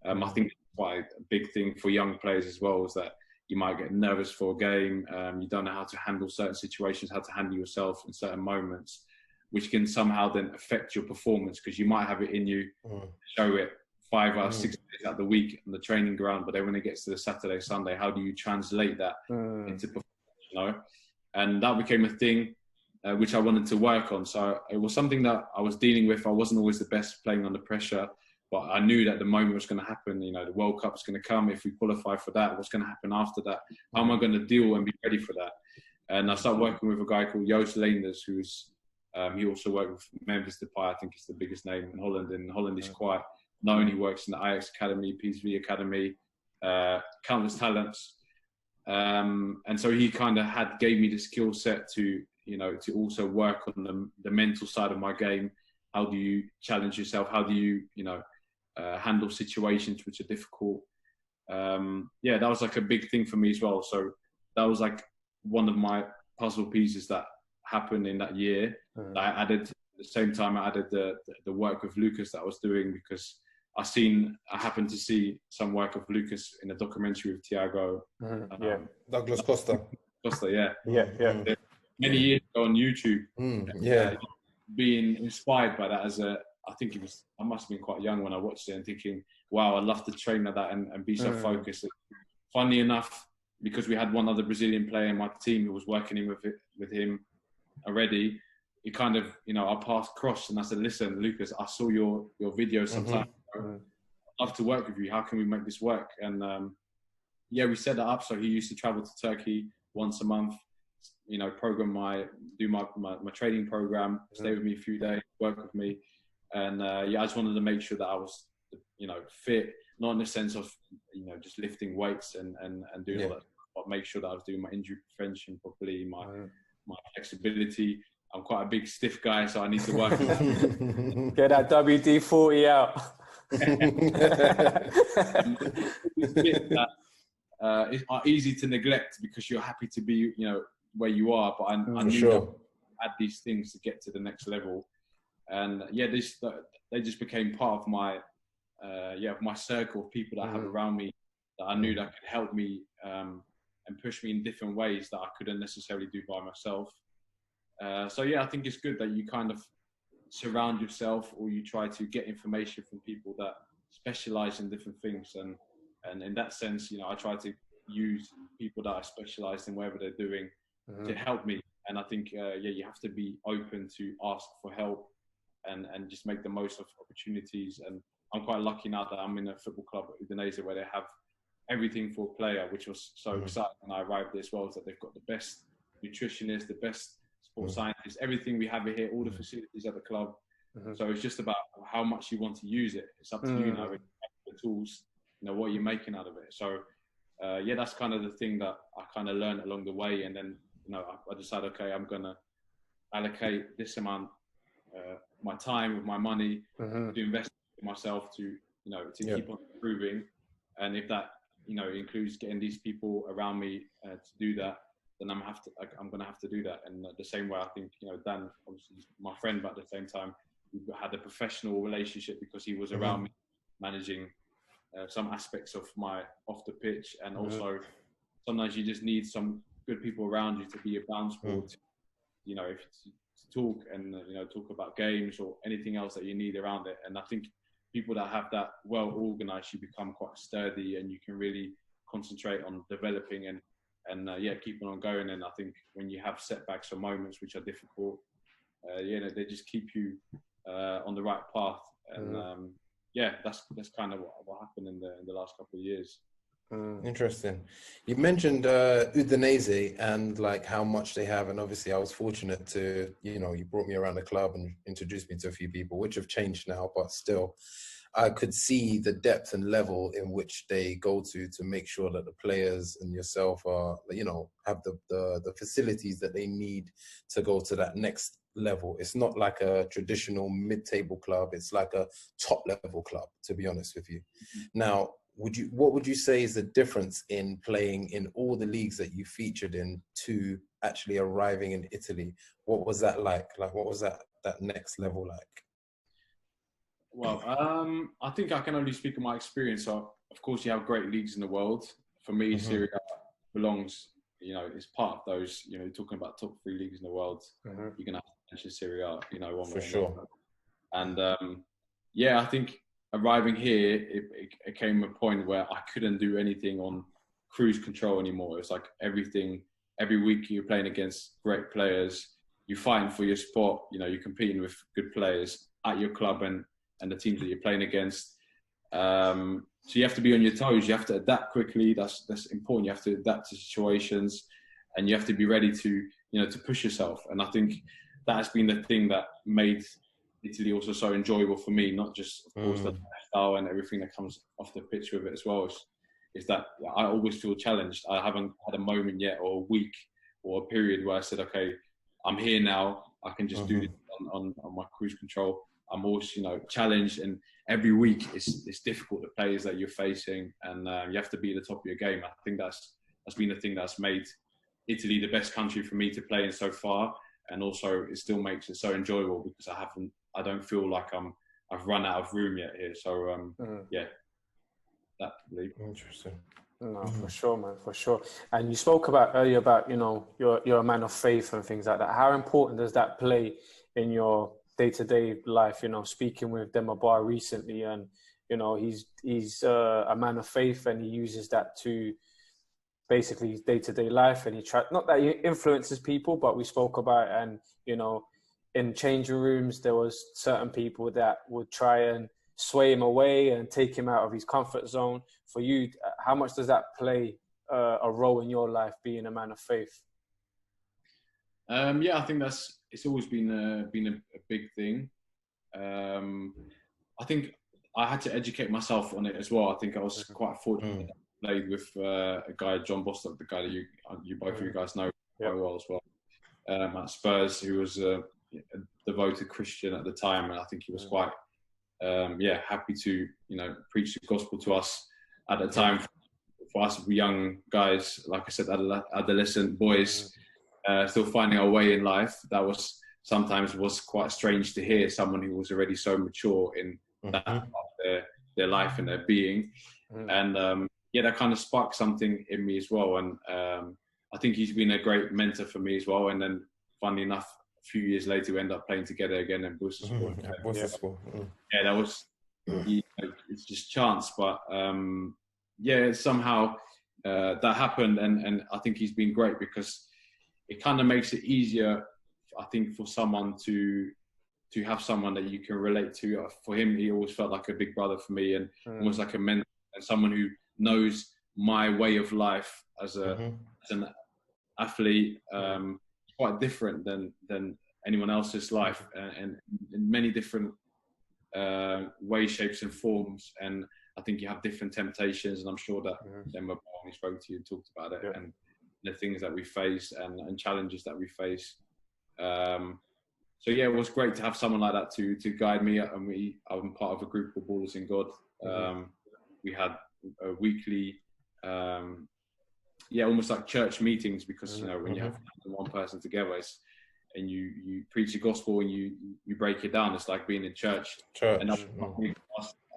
I think it's quite a big thing for young players as well, is that you might get nervous for a game. You don't know how to handle certain situations, how to handle yourself in certain moments, which can somehow then affect your performance because you might have it in you, show it 5 or 6 days out of the week on the training ground, but then when it gets to the Saturday, Sunday, how do you translate that into performance, you know? And that became a thing which I wanted to work on. So it was something that I was dealing with. I wasn't always the best playing under pressure, but I knew that the moment was going to happen. You know, the World Cup was going to come. If we qualify for that, what's going to happen after that? How am I going to deal and be ready for that? And I started working with a guy called Joost Leenders, who's he also worked with Memphis Depay. I think it's the biggest name in Holland. And Holland is quite known. He works in the Ajax Academy, PSV Academy, countless talents. And so he kind of gave me the skill set to also work on the mental side of my game. How do you challenge yourself? How do you, handle situations which are difficult? That was like a big thing for me as well. So that was like one of my puzzle pieces that happened in that year. That I added at the same time. I added the work with Lucas that I was doing because I happened to see some work of Lucas in a documentary with Thiago. Douglas Costa. Many years ago on YouTube. Being inspired by that as a I think I must have been quite young when I watched it and thinking, wow, I'd love to train like that and be so focused. Funny enough, because we had one other Brazilian player in my team who was working in with him already, it kind of, our paths crossed, and I said, listen, Lucas, I saw your videos sometime. I'd love to work with you. How can we make this work? And we set that up. So he used to travel to Turkey once a month, do my training program, stay with me a few days, work with me. And I just wanted to make sure that I was, fit, not in the sense of, just lifting weights and doing all that, but make sure that I was doing my injury prevention properly, my flexibility. I'm quite a big stiff guy, so I need to work on that. Get that WD-40 out. It's easy to neglect because you're happy to be, where you are. But I knew that I had these things to get to the next level, and they just became part of my my circle of people that I have around me that I knew that could help me and push me in different ways that I couldn't necessarily do by myself. I think it's good that you kind of surround yourself, or you try to get information from people that specialize in different things. And in that sense, I try to use people that are specialized in whatever they're doing to help me. And I think, you have to be open to ask for help and just make the most of opportunities. And I'm quite lucky now that I'm in a football club at Udinese where they have everything for a player, which was so exciting when I arrived there as well, is that they've got the best nutritionists, the best sports scientists, everything we have here, all the facilities at the club. So it's just about how much you want to use it. It's up to you now with the tools, what you're making out of it. So that's kind of the thing that I kind of learned along the way. And then, I decided, okay, I'm going to allocate this amount, my time with my money to invest in myself to keep on improving. And if that, includes getting these people around me to do that, then I'm going to have to do that. And the same way, I think, Dan, obviously my friend, but at the same time, we had a professional relationship because he was around me managing some aspects of my off the pitch. And also sometimes you just need some good people around you to be a bounce board, to talk and, talk about games or anything else that you need around it. And I think people that have that well organized, you become quite sturdy and you can really concentrate on developing and keeping on going. And I think when you have setbacks or moments which are difficult, they just keep you on the right path. And that's kind of what happened in the last couple of years. Interesting. You mentioned Udinese and like how much they have, and obviously I was fortunate to, you brought me around the club and introduced me to a few people, which have changed now, but still I could see the depth and level in which they go to make sure that the players and yourself are, have the facilities that they need to go to that next level. It's not like a traditional mid-table club. It's like a top-level club, to be honest with you. Now, what would you say is the difference in playing in all the leagues that you featured in to actually arriving in Italy? What was that like? Like, what was that next level like? Well, I think I can only speak of my experience. So, of course, you have great leagues in the world. For me, Serie A belongs, it's part of those, you're talking about top 3 leagues in the world. You're going to have to mention Serie A, one For sure. And, I think arriving here, it came a point where I couldn't do anything on cruise control anymore. It's like everything, every week you're playing against great players, you're fighting for your spot, you're competing with good players at your club and the teams that you're playing against. So you have to be on your toes. You have to adapt quickly. That's important. You have to adapt to situations, and you have to be ready to push yourself. And I think that has been the thing that made Italy also so enjoyable for me. Not just, of course, the lifestyle and everything that comes off the pitch with it as well. Is that I always feel challenged. I haven't had a moment yet, or a week, or a period where I said, okay, I'm here now. I can just do this on my cruise control. I'm always, challenged, and every week it's difficult, the players that you're facing, and you have to be at the top of your game. I think that's been the thing that's made Italy the best country for me to play in so far, and also it still makes it so enjoyable because I don't feel like I've run out of room yet here. So that really interesting. No, for sure, man, for sure. And you spoke earlier about you're a man of faith and things like that. How important does that play in your day-to-day life. You know, speaking with Demabar recently, and you know, he's a man of faith, and he uses that to basically his day-to-day life, and not that he influences people, but we spoke about it, and you know, in changing rooms there was certain people that would try and sway him away and take him out of his comfort zone. For you, how much does that play a role in your life, being a man of faith? Yeah, I think it's always been a big thing. I think I had to educate myself on it as well. I think I was quite fortunate. I played with a guy, John Bostock, the guy that you both of you guys know quite well as well, at Spurs, who was a devoted Christian at the time, and I think he was quite happy to preach the gospel to us at the time. For us young guys, like I said, adolescent boys, still finding our way in life, that was sometimes quite strange to hear someone who was already so mature in that part of their life and their being. And that kind of sparked something in me as well. And I think he's been a great mentor for me as well. And then, funnily enough, a few years later, we ended up playing together again in Worcestershire. Yeah, that was it's just chance, but somehow that happened, and I think he's been great because it kind of makes it easier, I think, for someone to have someone that you can relate to. For him, he always felt like a big brother for me, and almost like a mentor, and someone who knows my way of life as an athlete, quite different than anyone else's life, and in many different ways, shapes and forms. And I think you have different temptations, and I'm sure that Emma spoke to you and talked about it, and the things that we face and challenges that we face. So yeah, it was great to have someone like that to guide me. And I'm part of a group called Ballers in God. We had a weekly, almost like church meetings, because when you have one person together, and you preach the gospel and you break it down, it's like being in church.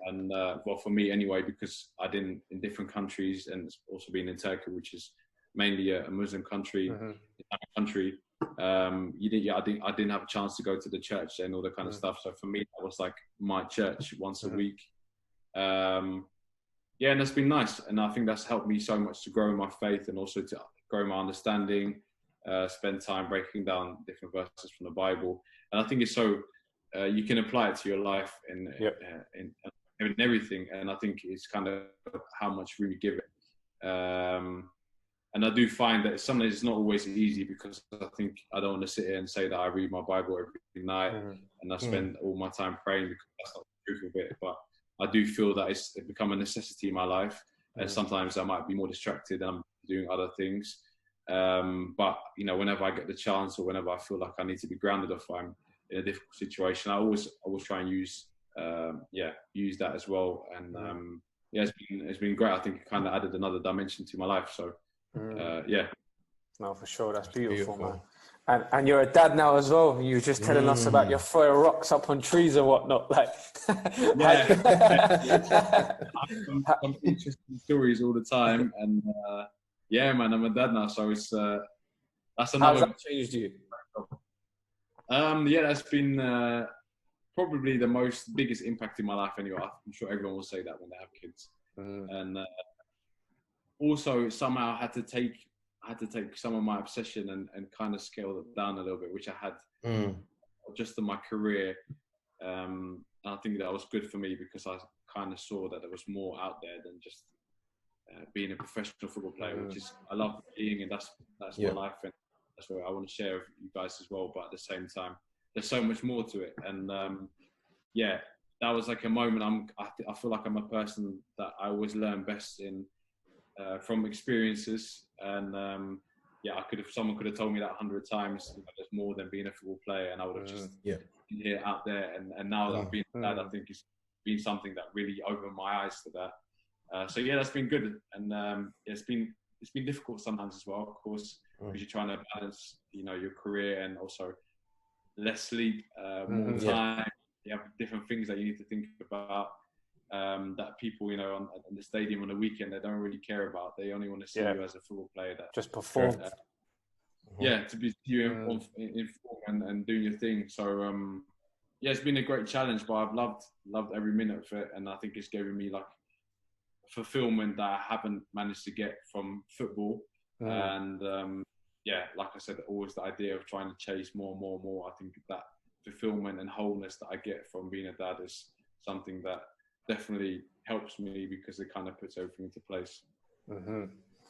And well, for me anyway, because I've been in different countries, and also been in Turkey, which is mainly a Muslim country. I didn't have a chance to go to the church and all that kind of stuff. So for me, that was like my church once a week. And that's been nice, and I think that's helped me so much to grow in my faith, and also to grow my understanding. Spend time breaking down different verses from the Bible, and I think it's so you can apply it to your life in everything. And I think it's kind of how much room you give it. And I do find that sometimes it's not always easy, because I think I don't want to sit here and say that I read my Bible every night and I spend all my time praying, because that's not the truth of it. But I do feel that it's become a necessity in my life, and sometimes I might be more distracted and I'm doing other things. But whenever I get the chance, or whenever I feel like I need to be grounded, if I'm in a difficult situation, I always try and use that as well. And it's been great. I think it kind of added another dimension to my life. So no, for sure, that's beautiful, man. And you're a dad now as well. You were just telling us about your throwing rocks up on trees and whatnot. Like, some interesting stories all the time. And man, I'm a dad now, so it's that's another. How's that changed you? That's been probably the biggest impact in my life. Anyway, I'm sure everyone will say that when they have kids. And also somehow I had to take some of my obsession and kind of scale it down a little bit, which I had just in my career. And I think that was good for me, because I kind of saw that there was more out there than just being a professional football player, which is I love being, and that's my life, and that's what I want to share with you guys as well. But at the same time, there's so much more to it, and that was like a moment. I feel like I'm a person that I always learn best from experiences, and someone could have told me that 100 times. There's more than being a football player, and I would have just been here out there. And now that I've been that, I think it's been something that really opened my eyes to that. That's been good, and it's been difficult sometimes as well, of course, because you're trying to balance, your career and also less sleep, more time. You have different things that you need to think about, that people, in the stadium on the weekend, they don't really care about. They only want to see you as a football player that just perform. To be you in form and doing your thing. So yeah, it's been a great challenge, but I've loved every minute of it, and I think it's given me like fulfillment that I haven't managed to get from football. And yeah, like I said, always the idea of trying to chase more and more and more. I think that fulfillment and wholeness that I get from being a dad is something that definitely helps me, because it kind of puts everything into place.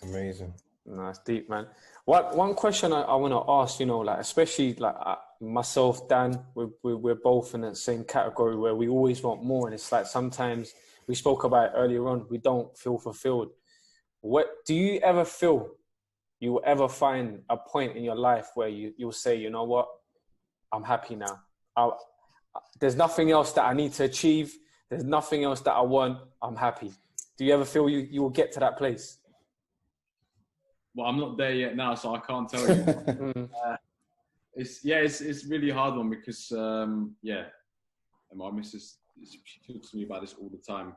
Amazing. Nice, deep, man. One question I want to ask, you know, like especially like myself, Dan, we're both in the same category where we always want more, and it's like sometimes we spoke about it earlier on, we don't feel fulfilled. What do you ever feel? You will ever find a point in your life where you'll say, you know what, I'm happy now. There's nothing else that I need to achieve. There's nothing else that I want. I'm happy. Do you ever feel you will get to that place? Well, I'm not there yet now, so I can't tell you. It's really hard one, because my missus, she talks to me about this all the time,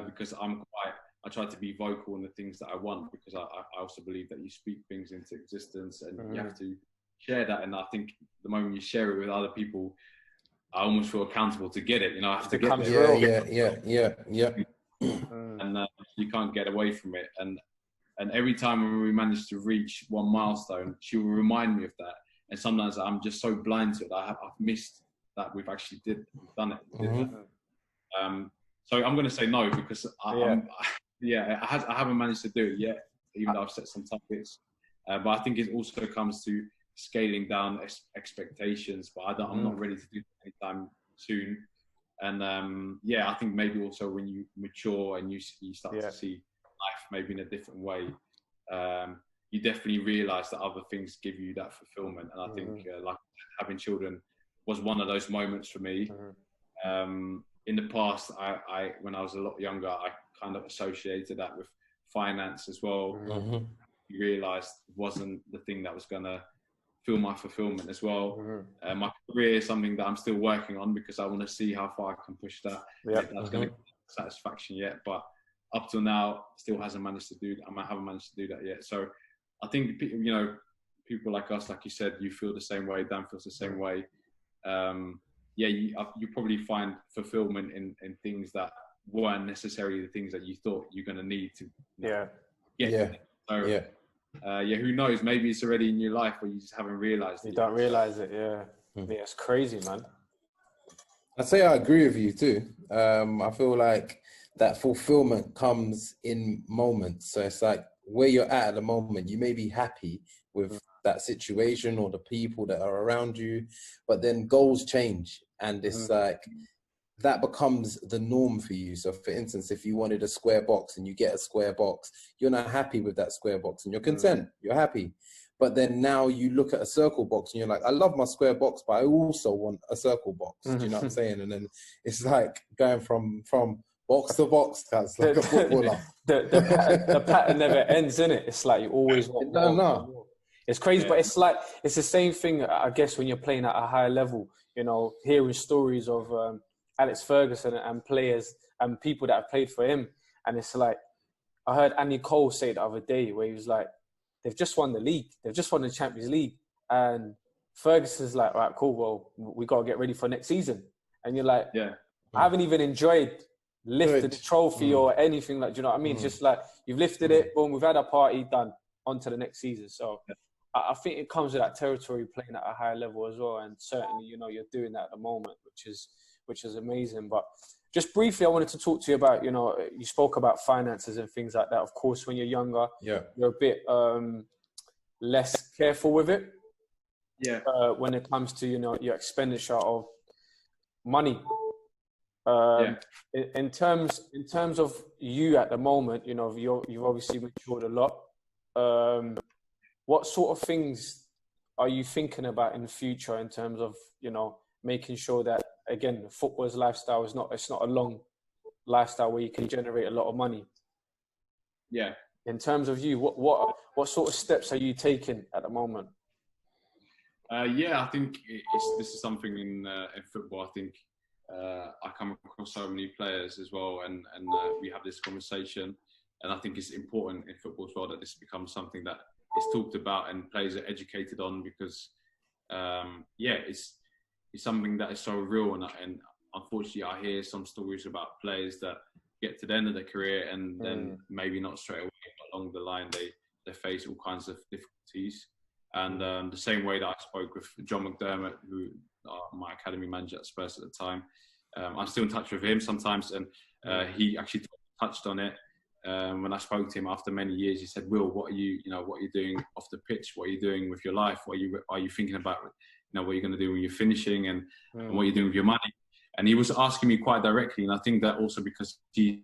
because I try to be vocal in the things that I want, because I also believe that you speak things into existence, and you have to share that. And I think the moment you share it with other people, I almost feel accountable to get it. You know, I have to get there. Yeah. And you can't get away from it. And every time when we manage to reach one milestone, she will remind me of that. And sometimes I'm just so blind to it, I've missed that we've actually done it. So I'm going to say no, because I haven't managed to do it yet, even though I've set some targets. But I think it also comes to scaling down expectations. But I'm not ready to do it anytime soon. And I think maybe also when you mature and you start to see life maybe in a different way, you definitely realize that other things give you that fulfillment. And I think like having children was one of those moments for me. In the past, I when I was a lot younger, I kind of associated that with finance as well. You realized it wasn't the thing that was going to fill my fulfillment as well. My career is something that I'm still working on, because I want to see how far I can push that. That's going to give satisfaction yet, but up till now, still haven't managed to do that yet. So I think, people like us, like you said, you feel the same way. Dan feels the same way. You probably find fulfillment in things that weren't necessarily the things that you thought you're going to need to get. So, who knows? Maybe it's already in your life, but you just haven't realized it. You don't realize it, yeah. Yeah, it's crazy, man. I'd say I agree with you too. I feel like that fulfillment comes in moments. So it's like where you're at the moment, you may be happy with that situation or the people that are around you, but then goals change, and it's like that becomes the norm for you. So for instance, if you wanted a square box and you get a square box, you're not happy with that square box and you're content, you're happy. But then now you look at a circle box and you're like, I love my square box, but I also want a circle box. Do you know what I'm saying? And then it's like going from box to box, that's like a footballer. The pattern never ends, innit? It's like you always want more. It's crazy, but it's like, it's the same thing, I guess, when you're playing at a higher level, you know, hearing stories of Alex Ferguson and players and people that have played for him. And it's like, I heard Andy Cole say the other day where he was like, they've just won the league. They've just won the Champions League. And Ferguson's like, all right, cool, well, we got to get ready for next season. And you're like, I haven't even enjoyed lifting the trophy or anything, like, do you know what I mean? It's just like, you've lifted it, boom, we've had our party, done, on to the next season. So I think it comes with that territory, playing at a higher level as well. And certainly, you know, you're doing that at the moment, which is amazing. But just briefly, I wanted to talk to you about, you know, you spoke about finances and things like that. Of course, when you're younger, you're a bit less careful with it. When it comes to, you know, your expenditure of money. In terms of you at the moment, you know, you've obviously matured a lot. What sort of things are you thinking about in the future in terms of, you know, making sure that, again, the footballer's lifestyle is it's not a long lifestyle where you can generate a lot of money? In terms of you, what sort of steps are you taking at the moment? I think this is something in football. I think I come across so many players as well, and we have this conversation, and I think it's important in football as well that this becomes something that is talked about and players are educated on, because is something that is so real, and unfortunately, I hear some stories about players that get to the end of their career and then maybe not straight away, but along the line they face all kinds of difficulties. And the same way that I spoke with John McDermott, who my academy manager at Spurs at the time, I'm still in touch with him sometimes, and he actually touched on it when I spoke to him after many years. He said, "Will, what are you doing off the pitch? What are you doing with your life? What are you thinking about? What you're going to do when you're finishing, and what you're doing with your money?" And he was asking me quite directly, and I think that also because he's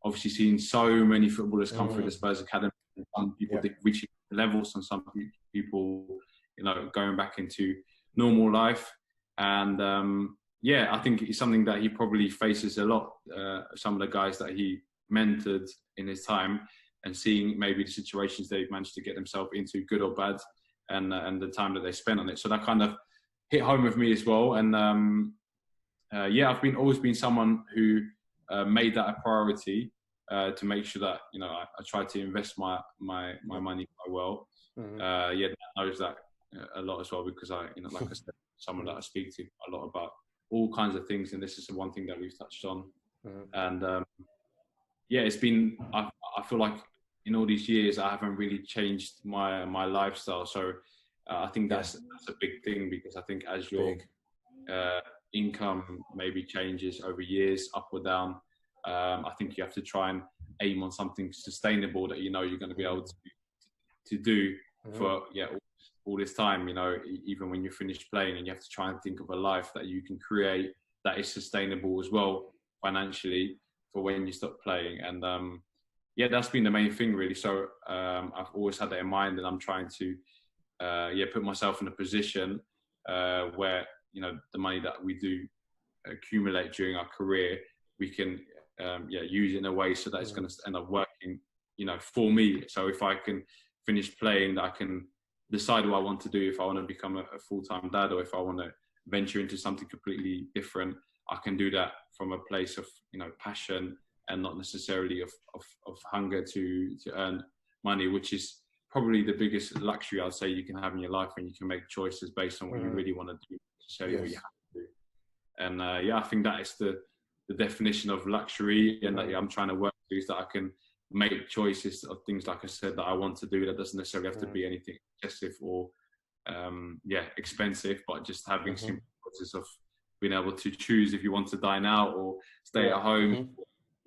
obviously seen so many footballers come through the Spurs academy, and some people reaching levels, and some people, going back into normal life. And I think it's something that he probably faces a lot. Some of the guys that he mentored in his time, and seeing maybe the situations they've managed to get themselves into, good or bad, and the time that they spent on it. So that kind of hit home with me as well. And I've always been someone who made that a priority to make sure that I try to invest my money quite well. That knows that a lot as well, because I like I said, someone that I speak to a lot about all kinds of things, and this is the one thing that we've touched on. And it's been, I feel like in all these years I haven't really changed my lifestyle. So I think that's a big thing, because I think as your income maybe changes over years, up or down, I think you have to try and aim on something sustainable that you're going to be able to do for all this time, even when you're finished playing, and you have to try and think of a life that you can create that is sustainable as well financially for when you stop playing. And that's been the main thing really. So I've always had that in mind, and I'm trying to put myself in a position where the money that we do accumulate during our career, we can use it in a way so that it's going to end up working for me. So if I can finish playing, that I can decide what I want to do. If I want to become a full-time dad, or if I want to venture into something completely different, I can do that from a place of passion, and not necessarily of hunger to earn money, which is probably the biggest luxury I'd say you can have in your life, when you can make choices based on what you really want to do, necessarily what you have to do. And I think that is the definition of luxury, and that I'm trying to work through, is that I can make choices of things, like I said, that I want to do, that doesn't necessarily have to be anything excessive or expensive, but just having simple choices of being able to choose if you want to dine out or stay at home,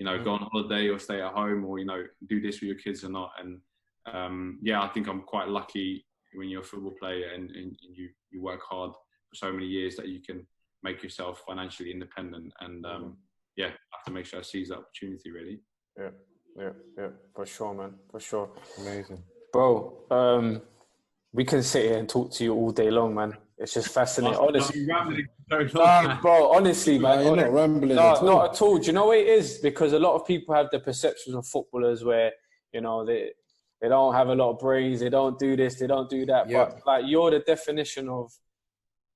go on holiday or stay at home, or do this with your kids or not. And I think I'm quite lucky when you're a football player and you work hard for so many years, that you can make yourself financially independent. And I have to make sure I seize that opportunity really. Yeah, for sure, man, for sure. Amazing, bro. We can sit here and talk to you all day long, man. It's just fascinating. Honestly, bro. Honestly, man. You're not rambling no, at all. Not at all. Do you know what it is? Because a lot of people have the perceptions of footballers where they don't have a lot of brains, they don't do this, they don't do that. Yeah. But like, you're the definition of,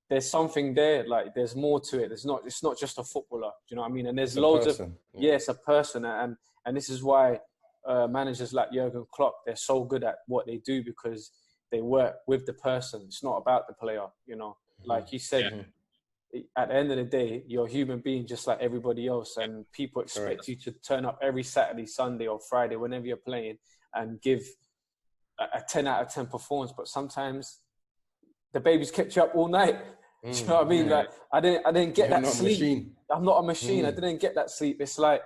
there's something there. Like, there's more to it. It's not just a footballer. Do you know what I mean? And there's loads of it's a person, and this is why managers like Jurgen Klopp, they're so good at what they do, because they work with the person. It's not about the player, Like he said, at the end of the day, you're a human being just like everybody else, and people expect you to turn up every Saturday, Sunday or Friday, whenever you're playing, and give a 10 out of 10 performance. But sometimes the baby's kept you up all night. Do you know what I mean? Like, I didn't get that sleep. I'm not a machine. I didn't get that sleep. It's like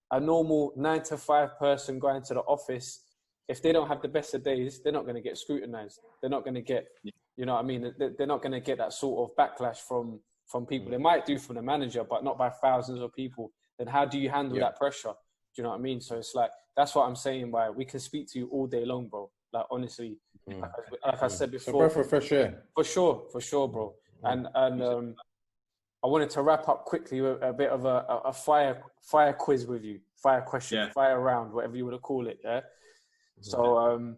a normal 9 to 5 person going to the office. If they don't have the best of days, they're not going to get scrutinized. They're not going to get, you know what I mean? They're not going to get that sort of backlash from people. They might do from the manager, but not by thousands of people. Then how do you handle that pressure? Do you know what I mean? So it's like, that's what I'm saying, why we can speak to you all day long, bro. Like, honestly, like I said before. So breath of fresh air. For sure, bro. And I wanted to wrap up quickly with a bit of a fire quiz with you. Fire question, fire round, whatever you want to call it, yeah? So,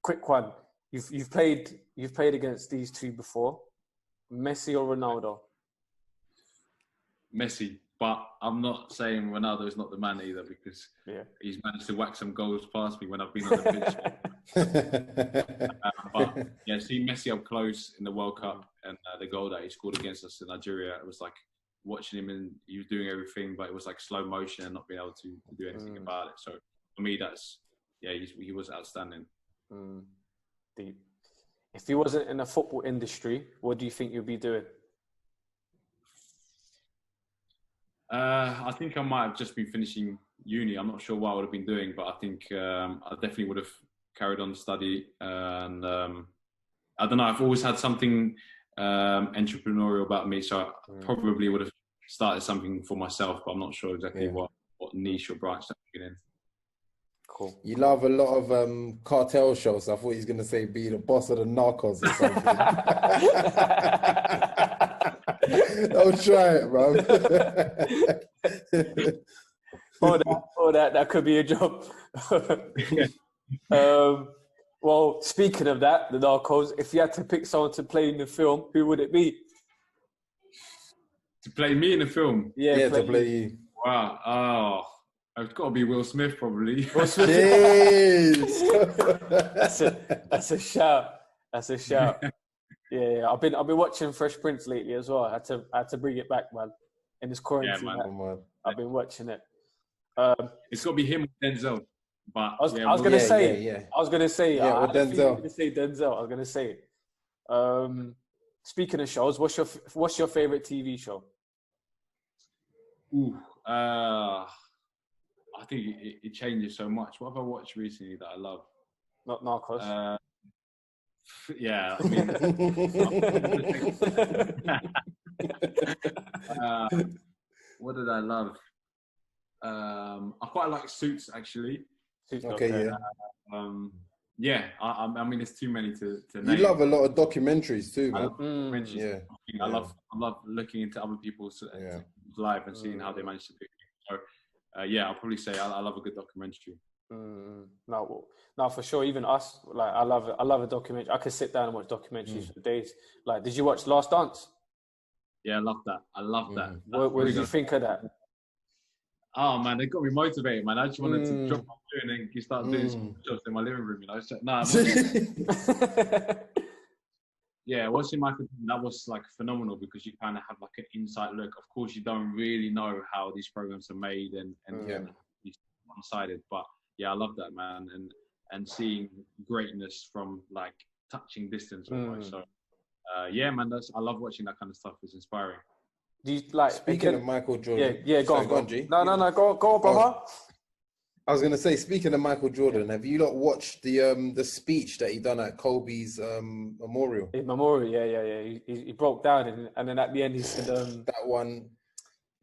quick one. You've played against these two before. Messi or Ronaldo? Messi. But I'm not saying Ronaldo is not the man either, because Yeah. he's managed to whack some goals past me when I've been on the pitch. But yeah, seeing Messi up close in the World Cup and the goal that he scored against us in Nigeria, it was like watching him, and he was doing everything, but it was like slow motion and not being able to do anything about it. So for me, he was outstanding. Deep. If he wasn't in the football industry, what do you think you'd be doing? I think I might have just been finishing uni. I'm not sure what I would have been doing, but I think I definitely would have carried on study. And I don't know, I've always had something entrepreneurial about me, so I probably would have started something for myself, but I'm not sure exactly what niche or branch that I'm in. Cool. You love a lot of cartel shows. I thought he was going to say be the boss of the Narcos or something. Don't try it, bro. That could be a job. Well, speaking of that, the Narcos, if you had to pick someone to play in the film, who would it be? To play me in the film? Yeah, to play you. Wow. Oh, it's got to be Will Smith, probably. Will Smith. That's a shout. That's a shout. Yeah. I've been watching Fresh Prince lately as well. I had to bring it back, man. In this quarantine, man. I've been watching it. It's got to be him or Denzel. But I was gonna say with Denzel. I was gonna say Denzel. I was gonna say it. Speaking of shows, what's your favorite TV show? I think it changes so much. What have I watched recently that I love? Not Narcos. Yeah, I mean, what did I love? I quite like Suits, actually. Okay, yeah. I mean, there's too many to name. You love a lot of documentaries too, man. Yeah. I love looking into other people's life and seeing how they manage to pick it. So, I'll probably say I love a good documentary. No, for sure. Even us, like I love a documentary. I could sit down and watch documentaries for days. Like, did you watch Last Dance? Yeah, I love that. What did you think of that? Oh man, they got me motivated, man. I just wanted to drop my phone and then start doing some jobs in my living room, you know. So, watching Michael, that was like phenomenal, because you kind of have like an inside look. Of course, you don't really know how these programs are made and it's one-sided, but yeah, I love that, man, and seeing greatness from like touching distance almost. So man, I love watching that kind of stuff. It's inspiring. Do you like? Speaking of Michael Jordan, go on, G. No, go on, brother. I was gonna say, speaking of Michael Jordan, have you not watched the speech that he done at Kobe's memorial? His memorial, yeah. He broke down, and then at the end he said, "That one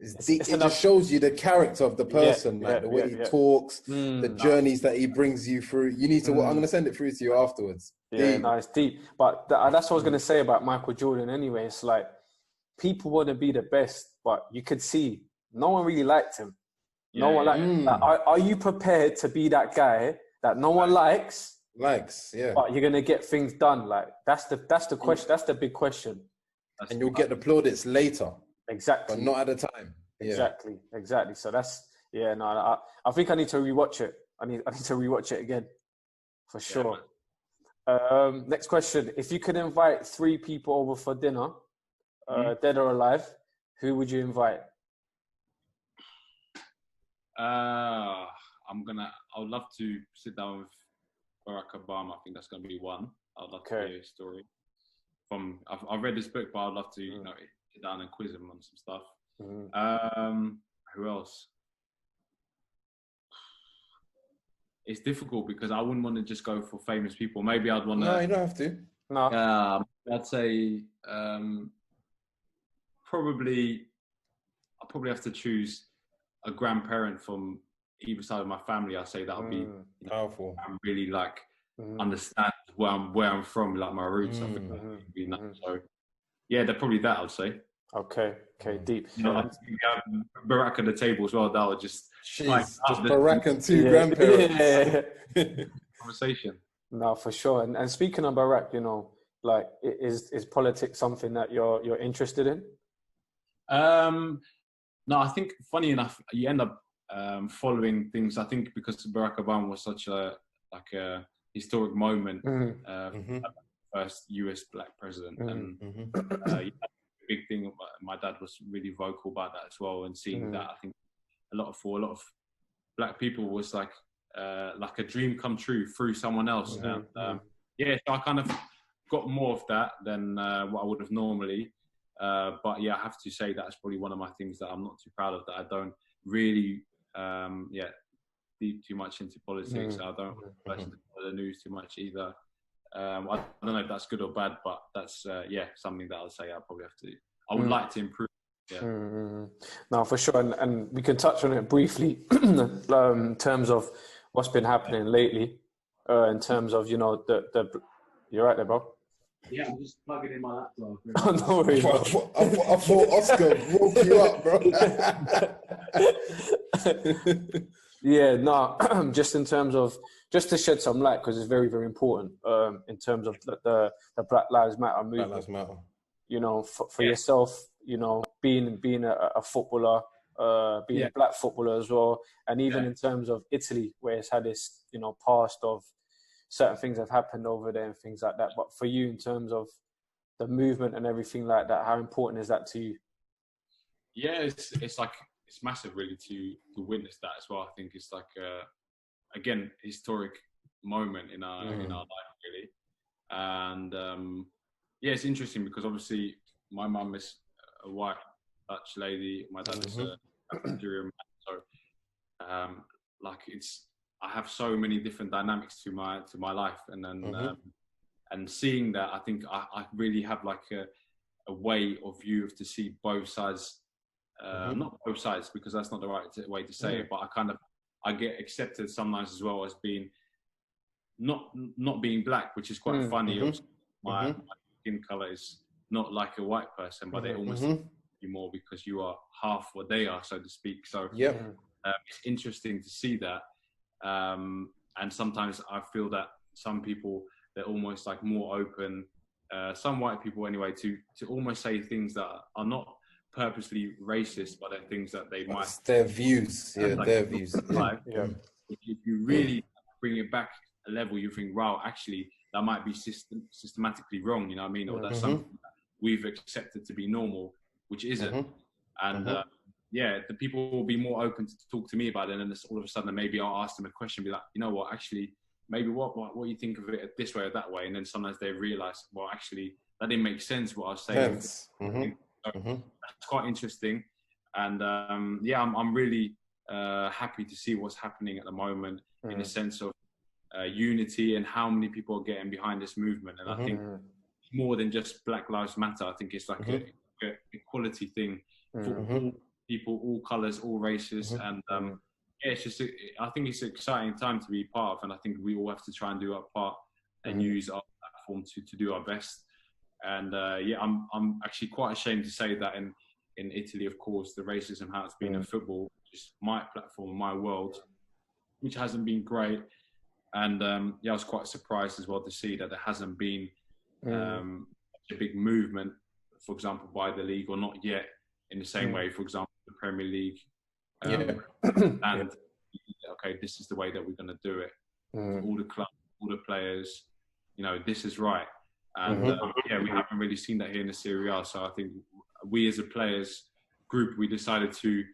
is deep. It just shows you the character of the person, the way he talks, the journeys that he brings you through. You need to. I'm gonna send it through to you afterwards. Yeah, no, it's deep. But that's what I was gonna say about Michael Jordan. Anyway, it's like people want to be the best, but you could see no one really liked him. No one like, are you prepared to be that guy that no one likes, but you're gonna get things done? Like that's the question. That's the big question. And you'll get the plaudits later. Exactly. But not at the time. Yeah. Exactly. So that's I think I need to rewatch it. I need to rewatch it again, for sure. Next question: if you could invite 3 people over for dinner, dead or alive, who would you invite? I would love to sit down with Barack Obama. I think that's going to be one. I'd love to hear his story. I've read this book, but I'd love to sit down and quiz him on some stuff. Who else? It's difficult because I wouldn't want to just go for famous people. Maybe I'd want to. No, you don't have to. No. I'd say probably I'll probably have to choose a grandparent from either side of my family. I'd say that would be powerful. And really like understand where I'm from, like my roots. I think that would be nice. So yeah, they're probably that, I'd say. Okay, deep. You know, Barack at the table as well. That would just just Barack and 2 grandparents. Conversation. No, for sure. And speaking of Barack, like is politics something that you're interested in? No, I think funny enough, you end up following things. I think because Barack Obama was such a historic moment, first US black president, and yeah, big thing. My dad was really vocal about that as well, and seeing that, I think for a lot of black people was like a dream come true through someone else. And yeah, so I kind of got more of that than what I would have normally. But yeah, I have to say that's probably one of my things that I'm not too proud of, that I don't really deep too much into politics. I don't listen to the news too much either. I don't know if that's good or bad, but that's something that I'll say I would like to improve. Yeah. No, for sure, and we can touch on it briefly in terms of what's been happening lately. In terms of the you're right there, bro. Yeah, I'm just plugging in my laptop. Oh, no worries, bro. I thought Oscar woke you up, bro. Yeah, no, just in terms of, just to shed some light, because it's very, very important in terms of the Black Lives Matter movement. Black Lives Matter. For yourself, being a footballer, being a black footballer as well, and even in terms of Italy, where it's had this, past of certain things have happened over there and things like that. But for you, in terms of the movement and everything like that, how important is that to you? Yeah, it's massive really to witness that as well. I think it's like again, historic moment in our life really. And it's interesting because obviously my mum is a white Dutch lady, my dad is a Nigerian man, so I have so many different dynamics to my life, and then and seeing that, I think I really have like a way of view to see both sides. Not both sides, because that's not the right way to say it, but I get accepted sometimes as well as being not being black, which is quite funny. My skin color is not like a white person, but they almost you more because you are half what they are, so to speak. So it's interesting to see that. And sometimes I feel that some people, they're almost like more open, some white people anyway, to almost say things that are not purposely racist, but they're things that they might... It's their views, their views. If you really bring it back a level, you think, wow, actually, that might be systematically wrong, you know what I mean? Or that's something that we've accepted to be normal, which isn't. And the people will be more open to talk to me about it, and then all of a sudden maybe I'll ask them a question, be like, you know what, actually, maybe what you think of it this way or that way, and then sometimes they realise, well, actually, that didn't make sense what I was saying. That's quite interesting, and I'm really happy to see what's happening at the moment in the sense of unity and how many people are getting behind this movement. And I think more than just Black Lives Matter, I think it's like a equality thing for all people, all colours, all races, and it's just I think it's an exciting time to be part of, and I think we all have to try and do our part and use our platform to do our best. And I'm actually quite ashamed to say that in Italy, of course, the racism has been in football, just my platform, my world, which hasn't been great. And I was quite surprised as well to see that there hasn't been a big movement, for example, by the league, or not yet in the same way, for example, the Premier League. And okay, this is the way that we're going to do it. All the clubs, all the players, this is right. And we haven't really seen that here in the Serie A. So I think we as a players group, we decided to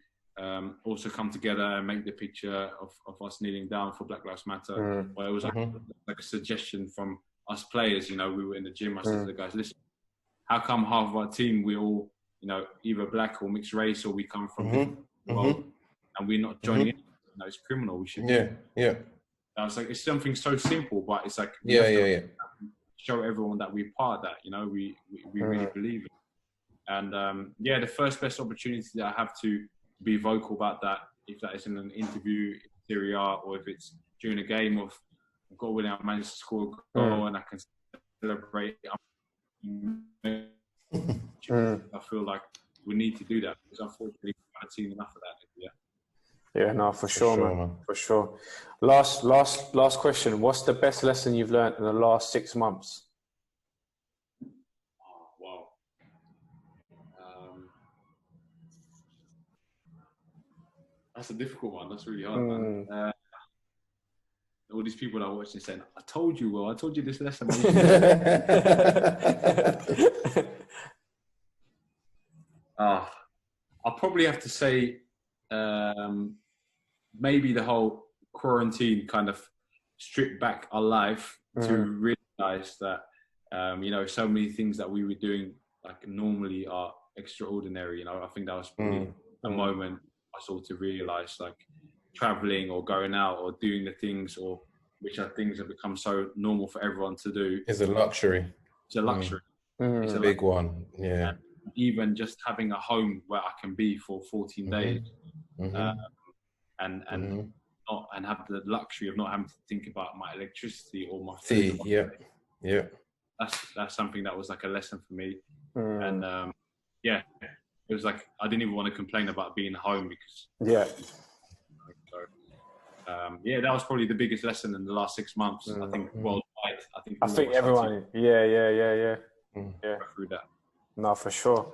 also come together and make the picture of us kneeling down for Black Lives Matter. But it was like a suggestion from us players. We were in the gym. I said to the guys, listen, how come half of our team, we all, either black or mixed race, or we come from different world, and we're not joining in? It's criminal. We should. I was like, it's something so simple, but it's like show everyone that we're part of that. We really believe it. And the first best opportunity that I have to be vocal about that, if that is in an interview in Serie A, or if it's during a game of I've got when I managed to score a goal and I can celebrate. I feel like we need to do that, because unfortunately we haven't seen enough of that yet. Yeah, no, for sure, man. For sure. Last question. What's the best lesson you've learned in the last 6 months? Oh, wow. That's a difficult one. That's really hard, man. All these people that are watching saying, I told you, Will. I told you this lesson. I'll probably have to say maybe the whole quarantine kind of stripped back our life to realize that, so many things that we were doing like normally are extraordinary. I think that was probably a moment I sort of realize, like, traveling or going out or doing the things which are things that become so normal for everyone to do. It's a luxury. It's a luxury. It's a big one. Yeah. And even just having a home where I can be for 14 days and have the luxury of not having to think about my electricity or my food. Yeah. That's something that was like a lesson for me. And it was like I didn't even want to complain about being home because that was probably the biggest lesson in the last 6 months. I think worldwide. I think everyone. Yeah. Through that. No, for sure.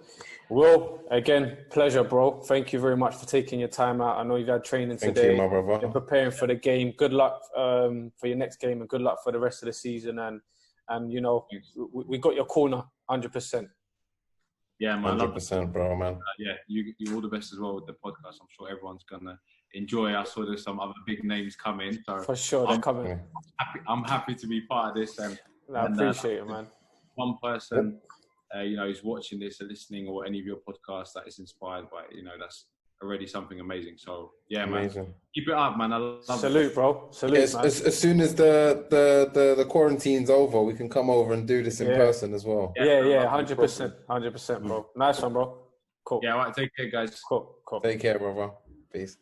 Will, again, pleasure, bro. Thank you very much for taking your time out. I know you've had training today. Thank you, my brother. You're preparing for the game. Good luck for your next game, and good luck for the rest of the season. And we got your corner, 100%. Yeah, man. 100%, bro, man. You all the best as well with the podcast. I'm sure everyone's gonna enjoy. I saw there's some other big names coming. So for sure, they're coming. I'm happy to be part of this. I appreciate it, man. One person, who's watching this or listening or any of your podcasts that is inspired by it, that's already something amazing. So amazing. Man, keep it up, man. I love Salute, it. Bro. Salute, man. As soon as the quarantine's over, we can come over and do this in person as well. 100%, bro. Nice one, bro. Cool. Yeah, all right. Take care, guys. Cool. Take care, brother. Peace.